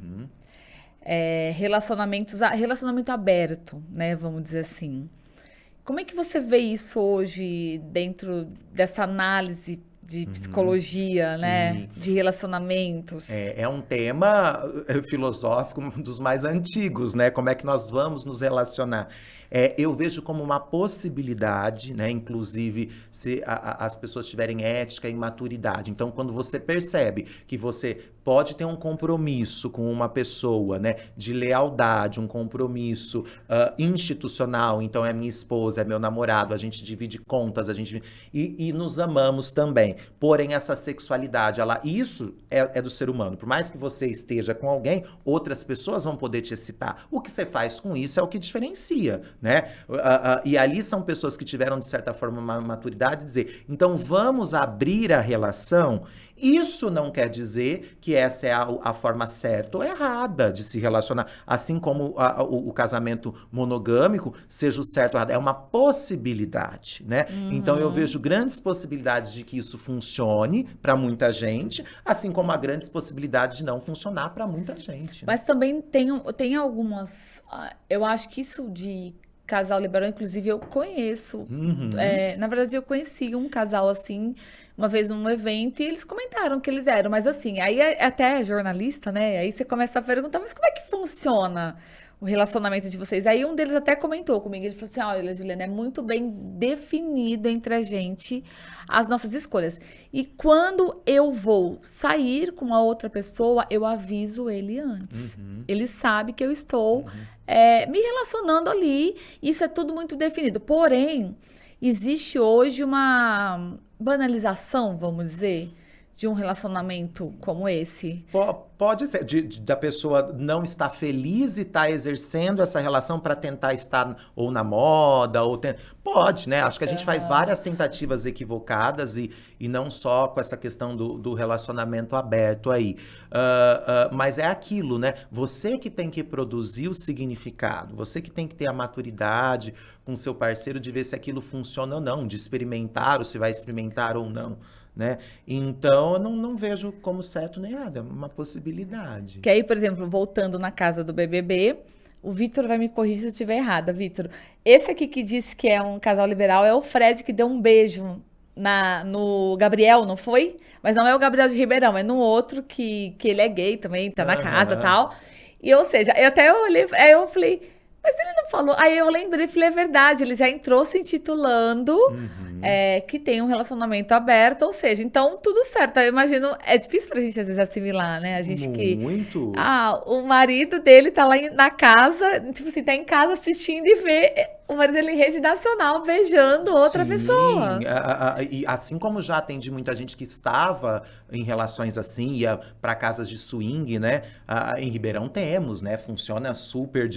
Relacionamento aberto, né? Vamos dizer assim. Como é que você vê isso hoje dentro dessa análise de psicologia, né? De relacionamentos? É um tema filosófico dos mais antigos, né? Como é que nós vamos nos relacionar? Eu vejo como uma possibilidade, né? Inclusive, se as pessoas tiverem ética e maturidade. Então, quando você percebe que você pode ter um compromisso com uma pessoa, né? De lealdade, um compromisso institucional. Então, é minha esposa, é meu namorado, a gente divide contas, e nos amamos também. Porém, essa sexualidade, isso é do ser humano. Por mais que você esteja com alguém, outras pessoas vão poder te excitar. O que você faz com isso é o que diferencia, né? E ali são pessoas que tiveram, de certa forma, uma maturidade de dizer, então vamos abrir a relação. Isso não quer dizer que essa é a forma certa ou errada de se relacionar. Assim como o casamento monogâmico seja o certo ou errado. É uma possibilidade, né? Então eu vejo grandes possibilidades de que isso funcione para muita gente, assim como há grandes possibilidades de não funcionar para muita gente, né? Mas também tem algumas... Eu acho que isso de casal liberal, inclusive, eu conheço. Na verdade, eu conheci um casal assim, uma vez num evento, e eles comentaram que eles eram. Mas assim, aí até jornalista, né? Aí você começa a perguntar, mas como é que funciona o relacionamento de vocês? Aí um deles até comentou comigo, ele falou assim, olha, Juliana, é muito bem definido entre a gente as nossas escolhas. E quando eu vou sair com a outra pessoa, eu aviso ele antes. Ele sabe que eu estou me relacionando ali, isso é tudo muito definido. Porém, existe hoje uma banalização, vamos dizer, de um relacionamento como esse. Pode ser, da pessoa não estar feliz e estar exercendo essa relação para tentar estar ou na moda, pode, né? Acho que a gente faz várias tentativas equivocadas e não só com essa questão do relacionamento aberto aí. Mas é aquilo, né? Você que tem que produzir o significado, você que tem que ter a maturidade com seu parceiro de ver se aquilo funciona ou não, de experimentar ou se vai experimentar ou não. Né? Então, eu não vejo como certo nem nada, é uma possibilidade. Que aí, por exemplo, voltando na casa do BBB, o Vitor vai me corrigir se eu estiver errada, Vitor. Esse aqui que disse que é um casal liberal é o Fred que deu um beijo no Gabriel, não foi? Mas não é o Gabriel de Ribeirão, é no outro que ele é gay também, tá na casa e tal. E, ou seja, eu olhei, aí eu falei... Mas ele não falou. Aí eu lembrei, falei, é verdade, ele já entrou se intitulando que tem um relacionamento aberto, ou seja, então tudo certo. Eu imagino, é difícil pra gente às vezes assimilar, né? A gente Muito. o marido dele tá lá na casa, tipo assim, tá em casa assistindo e vê o marido dele em rede nacional beijando outra pessoa. E assim como já atendi muita gente que estava em relações assim, ia para casas de swing, né? Em Ribeirão temos, né? Funciona super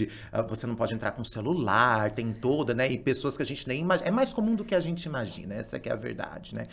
você não pode entrar com celular, tem toda, né? E pessoas que a gente nem imagina. É mais comum do que a gente imagina, essa que é a verdade, né?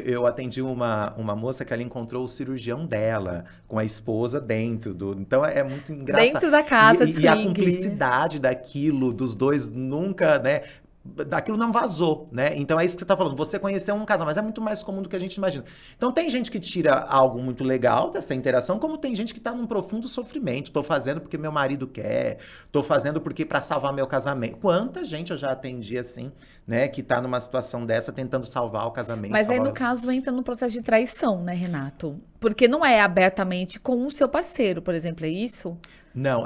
Eu atendi uma moça que ela encontrou o cirurgião dela, com a esposa dentro do... Então é muito engraçado. Dentro da casa de swing. E a cumplicidade daquilo, dos dois nunca, né? Daquilo não vazou, né? Então é isso que você tá falando. Você conheceu um casal, mas é muito mais comum do que a gente imagina. Então tem gente que tira algo muito legal dessa interação, como tem gente que tá num profundo sofrimento. Tô fazendo porque meu marido quer, tô fazendo porque para salvar meu casamento. Quanta gente eu já atendi assim, né? Que tá numa situação dessa tentando salvar o casamento. Mas aí no caso entra no processo de traição, né, Renato? Porque não é abertamente com o seu parceiro, por exemplo, é isso? Não,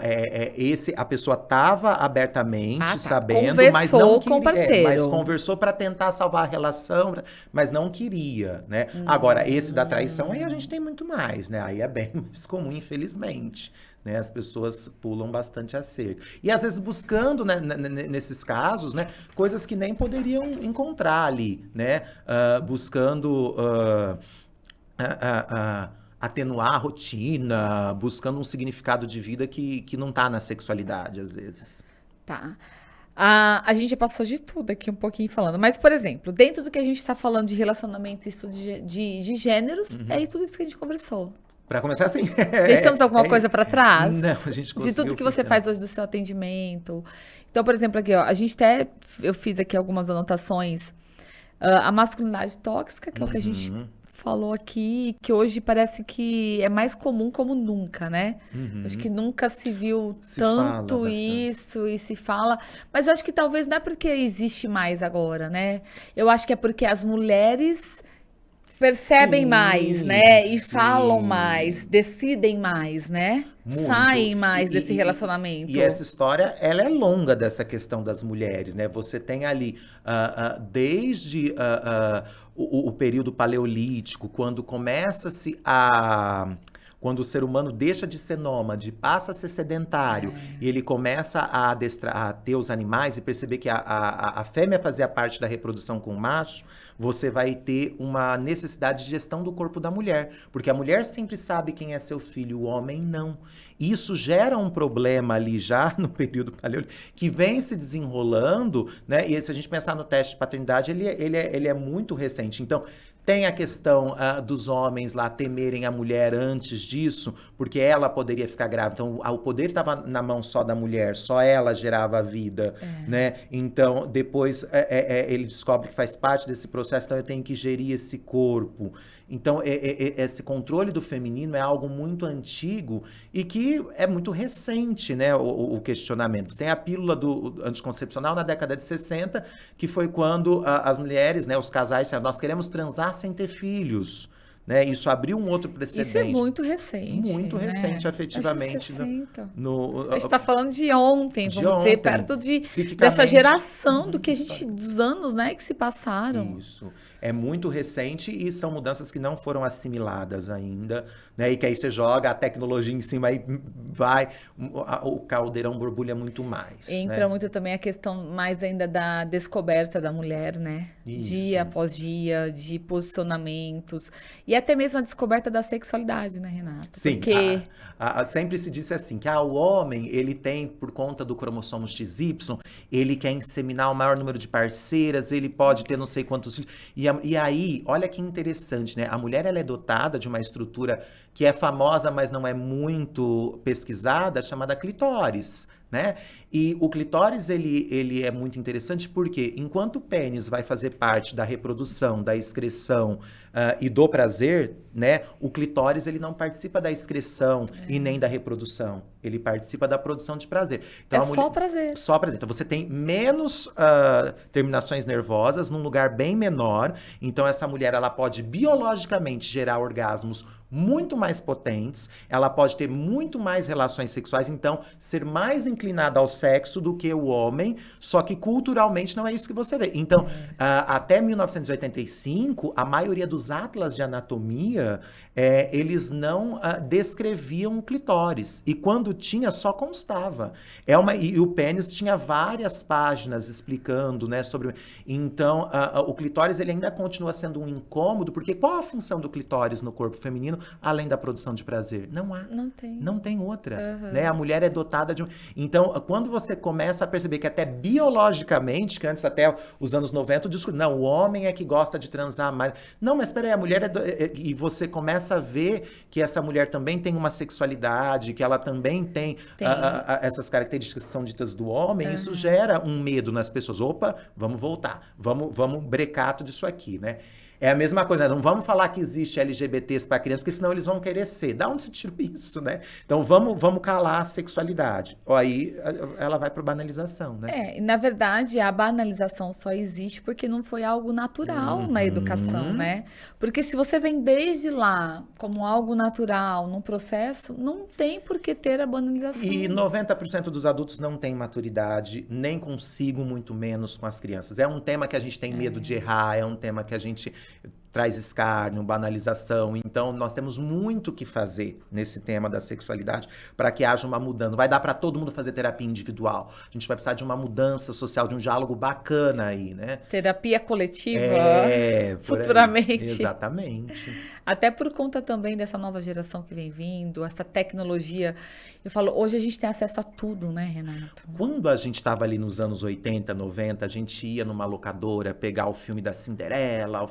a pessoa estava abertamente sabendo, conversou mas não com o parceiro. mas conversou para tentar salvar a relação, mas não queria, né? Agora, esse da traição aí a gente tem muito mais, né? Aí é bem mais comum, infelizmente. Né, as pessoas pulam bastante a cerca. E às vezes buscando, né, nesses casos, né, coisas que nem poderiam encontrar ali, né? Buscando... atenuar a rotina, buscando um significado de vida que não tá na sexualidade, às vezes. Tá. A gente já passou de tudo aqui um pouquinho falando. Mas, por exemplo, dentro do que a gente está falando de relacionamento e estudo de gêneros, é tudo isso que a gente conversou. Para começar assim. Deixamos alguma coisa para trás? Não, a gente conseguiu. De tudo que você faz hoje do seu atendimento. Então, por exemplo, aqui, ó, eu fiz aqui algumas anotações. A masculinidade tóxica, que é o que a gente falou aqui, que hoje parece que é mais comum como nunca, né? Acho que nunca se viu tanto isso e se fala. Mas eu acho que talvez não é porque existe mais agora, né? Eu acho que é porque as mulheres percebem mais, né? E falam mais, decidem mais, né? Muito. Saem mais desse relacionamento. E essa história, ela é longa dessa questão das mulheres, né? Você tem ali, desde o período paleolítico, quando começa-se quando o ser humano deixa de ser nômade, passa a ser sedentário, e ele começa a ter os animais e perceber que a fêmea fazia parte da reprodução com o macho, você vai ter uma necessidade de gestão do corpo da mulher. Porque a mulher sempre sabe quem é seu filho, o homem não. Isso gera um problema ali já no período paleolítico, que vem se desenrolando, né? E se a gente pensar no teste de paternidade, ele é muito recente. Então, tem a questão dos homens lá temerem a mulher antes disso, porque ela poderia ficar grávida. Então, o poder estava na mão só da mulher, só ela gerava a vida, né? Então, depois ele descobre que faz parte desse processo, então eu tenho que gerir esse corpo. Então, esse controle do feminino é algo muito antigo e que é muito recente, né, o questionamento. Tem a pílula do anticoncepcional na década de 60, que foi quando as mulheres, né, os casais disseram, nós queremos transar sem ter filhos. Né? Isso abriu um outro precedente. Isso é muito recente. Muito recente, afetivamente. A gente está falando de ontem, vamos dizer, perto dessa psicicamente. geração dos anos, né, que se passaram. Isso. É muito recente e são mudanças que não foram assimiladas ainda, né? E que aí você joga a tecnologia em cima e vai, o caldeirão borbulha muito mais. Entra muito também a questão mais ainda da descoberta da mulher, né? Isso. Dia após dia, de posicionamentos. E até mesmo a descoberta da sexualidade, né, Renata? Sim, porque sempre se disse assim, que o homem, ele tem, por conta do cromossomo XY, ele quer inseminar o maior número de parceiras, ele pode ter não sei quantos filhos. E aí, olha que interessante, né? A mulher, ela é dotada de uma estrutura que é famosa, mas não é muito pesquisada, chamada clitóris, né? E o clitóris, ele é muito interessante porque, enquanto o pênis vai fazer parte da reprodução, da excreção e do prazer, né? O clitóris, ele não participa da excreção e nem da reprodução. Ele participa da produção de prazer. Então, só prazer. Só prazer. Então, você tem menos terminações nervosas num lugar bem menor. Então, essa mulher, ela pode biologicamente gerar orgasmos muito mais potentes, ela pode ter muito mais relações sexuais, então ser mais inclinada ao sexo do que o homem, só que culturalmente não é isso que você vê. Então, até 1985, a maioria dos atlas de anatomia, eles não descreviam o clitóris, e quando tinha, só constava. E o pênis tinha várias páginas explicando, né, sobre... Então, o clitóris, ele ainda continua sendo um incômodo, porque qual a função do clitóris no corpo feminino, além da produção de prazer? Não há. Não tem outra. Né? A mulher é dotada de... Então, quando você começa a perceber que até biologicamente, que antes até os anos 90, não, o homem é que gosta de transar mais. Não, mas peraí, a mulher e você começa a ver que essa mulher também tem uma sexualidade, que ela também tem essas características que são ditas do homem, isso gera um medo nas pessoas. Opa, vamos voltar, vamos brecar tudo isso aqui, né? É a mesma coisa, né? Não vamos falar que existe LGBTs para crianças, porque senão eles vão querer ser. Da onde você tirou isso, né? Então vamos calar a sexualidade. Aí ela vai para banalização, né? Na verdade, a banalização só existe porque não foi algo natural na educação, né? Porque se você vem desde lá como algo natural, num processo, não tem por que ter a banalização. E 90% dos adultos não têm maturidade, nem consigo, muito menos com as crianças. É um tema que a gente tem medo de errar, é um tema que a gente traz escárnio, banalização. Então, nós temos muito o que fazer nesse tema da sexualidade para que haja uma mudança. Não vai dar para todo mundo fazer terapia individual. A gente vai precisar de uma mudança social, de um diálogo bacana aí, né? Terapia coletiva, futuramente. Exatamente. Até por conta também dessa nova geração que vem vindo, essa tecnologia. Eu falo, hoje a gente tem acesso a tudo, né, Renato? Quando a gente estava ali nos anos 80, 90, a gente ia numa locadora pegar o filme da Cinderela,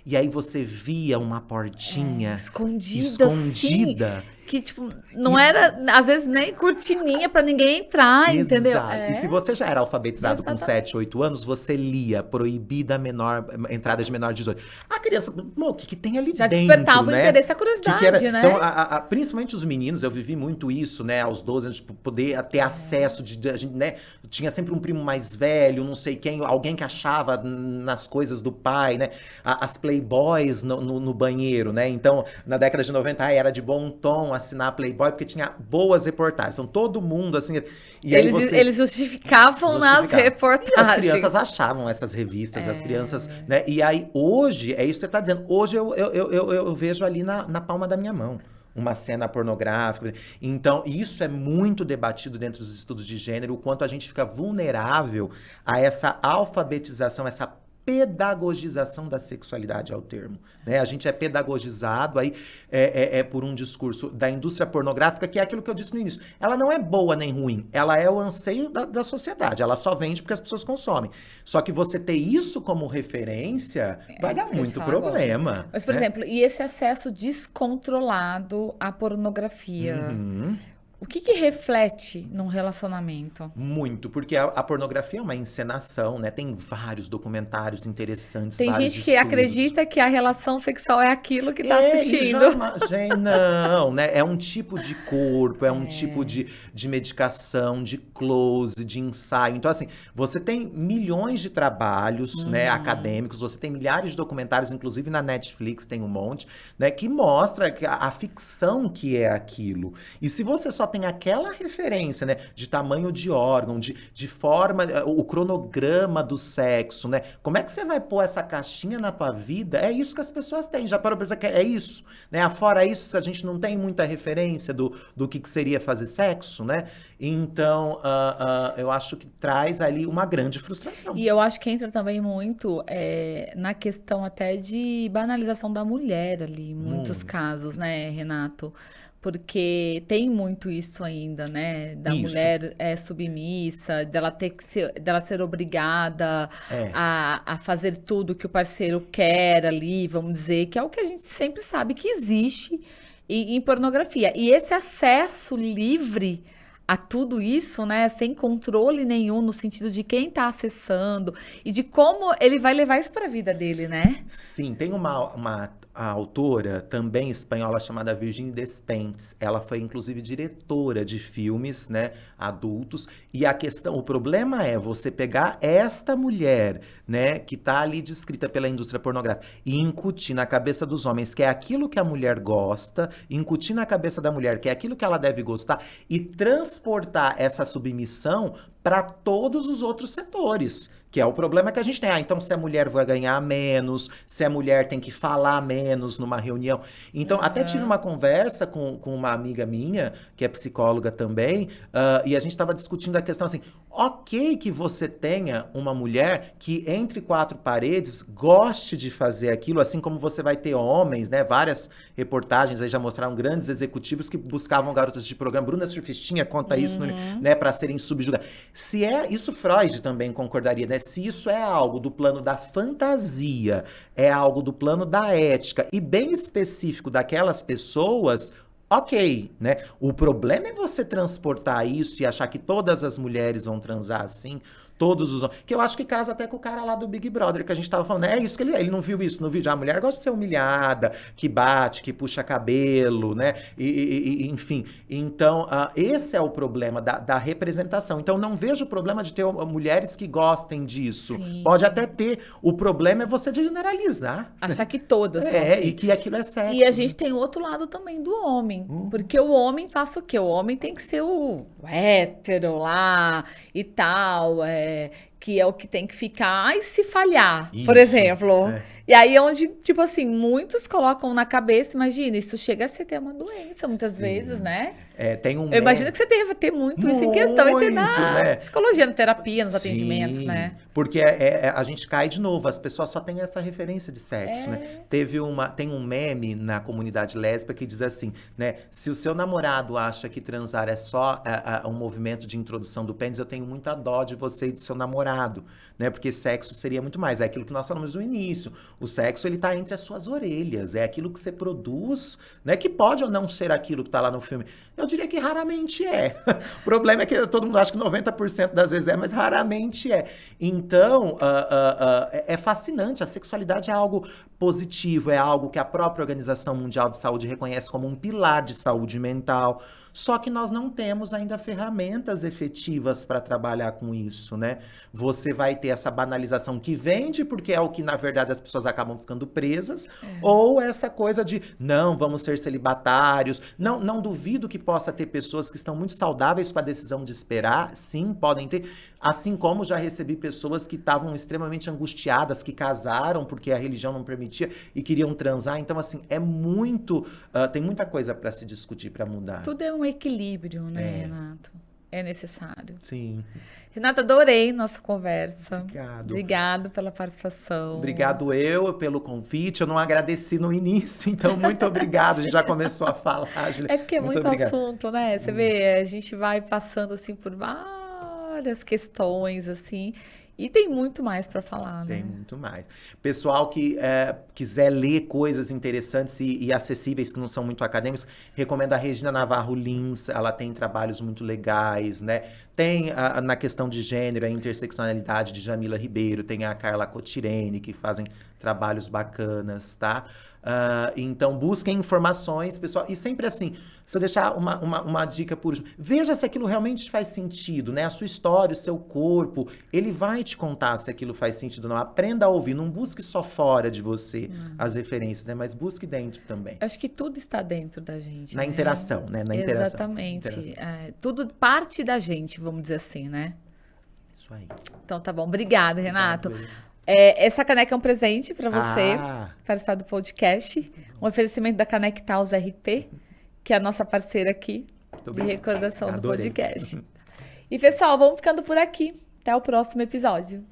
e aí você via uma portinha escondida. Assim, que, tipo, não era, às vezes, nem cortininha pra ninguém entrar, entendeu? Exato. E se você já era alfabetizado com Exatamente. 7, 8 anos, você lia proibida entrada de menor de 18. A criança, o que tem ali Já dentro, despertava o né? interesse, a curiosidade, né? Então, principalmente os meninos, eu vivi muito isso, né? Aos 12 anos, poder ter acesso, a gente, né? Tinha sempre um primo mais velho, não sei quem, alguém que achava nas coisas do pai, né? As Playboys no banheiro, né? Então, na década de 90, era de bom tom assinar Playboy, porque tinha boas reportagens. Então, todo mundo, assim... E Eles justificavam nas reportagens. E as crianças achavam essas revistas, as crianças, né? E aí, hoje, é isso que você está dizendo, hoje eu vejo ali na palma da minha mão uma cena pornográfica. Então, isso é muito debatido dentro dos estudos de gênero, o quanto a gente fica vulnerável a essa alfabetização, essa pedagogização da sexualidade é o termo, né? A gente é pedagogizado aí por um discurso da indústria pornográfica, que é aquilo que eu disse no início. Ela não é boa nem ruim, ela é o anseio da sociedade, ela só vende porque as pessoas consomem. Só que você ter isso como referência vai dar muito problema. Agora. Mas, por exemplo, e esse acesso descontrolado à pornografia? O que reflete num relacionamento? Muito, porque a pornografia é uma encenação, né? Tem vários documentários interessantes, Tem vários gente que estudos. acredita que a relação sexual é aquilo que tá assistindo. Gente, não, né? É um tipo de corpo, é um tipo de medicação, de close, de ensaio. Então, assim, você tem milhões de trabalhos, né, acadêmicos, você tem milhares de documentários, inclusive na Netflix tem um monte, né, que mostra a ficção que é aquilo. E se você só tem aquela referência, né, de tamanho de órgão, de forma, o cronograma do sexo, né? Como é que você vai pôr essa caixinha na tua vida? É isso que as pessoas têm. Já parou pra pensar que é isso, né? Afora isso, a gente não tem muita referência do que seria fazer sexo, né? Então, eu acho que traz ali uma grande frustração. E eu acho que entra também muito na questão até de banalização da mulher ali, em muitos casos, né, Renato? Porque tem muito isso ainda, né? Da mulher submissa, dela ser obrigada a fazer tudo que o parceiro quer ali, vamos dizer, que é o que a gente sempre sabe que existe em pornografia. E esse acesso livre a tudo isso, né, sem controle nenhum, no sentido de quem está acessando e de como ele vai levar isso para a vida dele, né? Sim, tem uma autora também espanhola chamada Virginie Despentes. Ela foi inclusive diretora de filmes, né, adultos. E o problema é você pegar esta mulher, né, que está ali descrita pela indústria pornográfica e incutir na cabeça dos homens que é aquilo que a mulher gosta, incutir na cabeça da mulher que é aquilo que ela deve gostar e transportar essa submissão para todos os outros setores. Que é o problema que a gente tem. Então, se a mulher vai ganhar menos, se a mulher tem que falar menos numa reunião. Então, até tive uma conversa com uma amiga minha, que é psicóloga também, e a gente estava discutindo a questão assim, ok que você tenha uma mulher que, entre quatro paredes, goste de fazer aquilo, assim como você vai ter homens, né? Várias reportagens aí já mostraram grandes executivos que buscavam garotas de programa. Bruna Surfistinha conta isso, né? Para serem subjugadas. Isso Freud também concordaria, né? Se isso é algo do plano da fantasia, é algo do plano da ética e bem específico daquelas pessoas, ok, né? O problema é você transportar isso e achar que todas as mulheres vão transar assim, todos os homens. Que eu acho que casa até com o cara lá do Big Brother, que a gente tava falando. É isso que ele não viu isso no vídeo. A mulher gosta de ser humilhada, que bate, que puxa cabelo, né? Enfim. Então, esse é o problema da representação. Então, não vejo o problema de ter mulheres que gostem disso. Sim. Pode até ter. O problema é você generalizar. Achar que todas são assim. E que aquilo é sexo. E a gente tem outro lado também do homem. Porque o homem passa o quê? O homem tem que ser o hétero lá e tal, que é o que tem que ficar, e se falhar, por Isso, exemplo. E aí onde, tipo assim, muitos colocam na cabeça, imagina, isso chega a ser até uma doença muitas Sim. vezes, né? Tem um Eu imagino que você deva ter muito isso em questão, e ter na né? psicologia, na terapia, nos Sim, atendimentos, né? porque a gente cai de novo, as pessoas só têm essa referência de sexo, né? Tem um meme na comunidade lésbica que diz assim, né? Se o seu namorado acha que transar é só um movimento de introdução do pênis, eu tenho muita dó de você e do seu namorado, né? Porque sexo seria muito mais, é aquilo que nós falamos no início. O sexo, ele tá entre as suas orelhas, é aquilo que você produz, né? Que pode ou não ser aquilo que tá lá no filme. Eu diria que raramente é. O problema é que todo mundo acha que 90% das vezes mas raramente é. Então, é fascinante. A sexualidade é algo positivo, é algo que a própria Organização Mundial de Saúde reconhece como um pilar de saúde mental. Só que nós não temos ainda ferramentas efetivas para trabalhar com isso, né? Você vai ter essa banalização que vende, porque é o que, na verdade, as pessoas acabam ficando presas, ou essa coisa de, não, vamos ser celibatários. Não duvido que possa ter pessoas que estão muito saudáveis com a decisão de esperar, sim, podem ter. Assim como já recebi pessoas que estavam extremamente angustiadas, que casaram porque a religião não permitia e queriam transar. Então, assim, tem muita coisa para se discutir, para mudar. Tudo é um equilíbrio, né, Renato? É necessário. Sim. Renato, adorei nossa conversa. Obrigado. Obrigado pela participação. Obrigado eu pelo convite. Eu não agradeci no início, então muito obrigado. A gente já começou a falar, Julia. É porque é muito obrigado. Assunto, né? Você vê, a gente vai passando assim por várias questões, assim, e tem muito mais para falar, né? Tem muito mais. Pessoal que quiser ler coisas interessantes e acessíveis, que não são muito acadêmicos, recomendo a Regina Navarro Lins. Ela tem trabalhos muito legais, né? Tem, na questão de gênero, a interseccionalidade de Jamila Ribeiro. Tem a Carla Cotirene, que fazem trabalhos bacanas, tá? Então, busquem informações, pessoal. E sempre assim, se eu deixar uma dica por último, veja se aquilo realmente faz sentido, né? A sua história, o seu corpo, ele vai te contar se aquilo faz sentido ou não. Aprenda a ouvir, não busque só fora de você as referências, né? Mas busque dentro também. Acho que tudo está dentro da gente, Na né? interação, né? Na interação. Exatamente. Tudo parte da gente, vamos dizer assim, né? Isso aí. Então tá bom. Obrigada, Renato. Obrigado. Essa caneca é um presente para você participar do podcast. Um oferecimento da Caneca Taus RP, que é a nossa parceira aqui de recordação do podcast. E, pessoal, vamos ficando por aqui. Até o próximo episódio.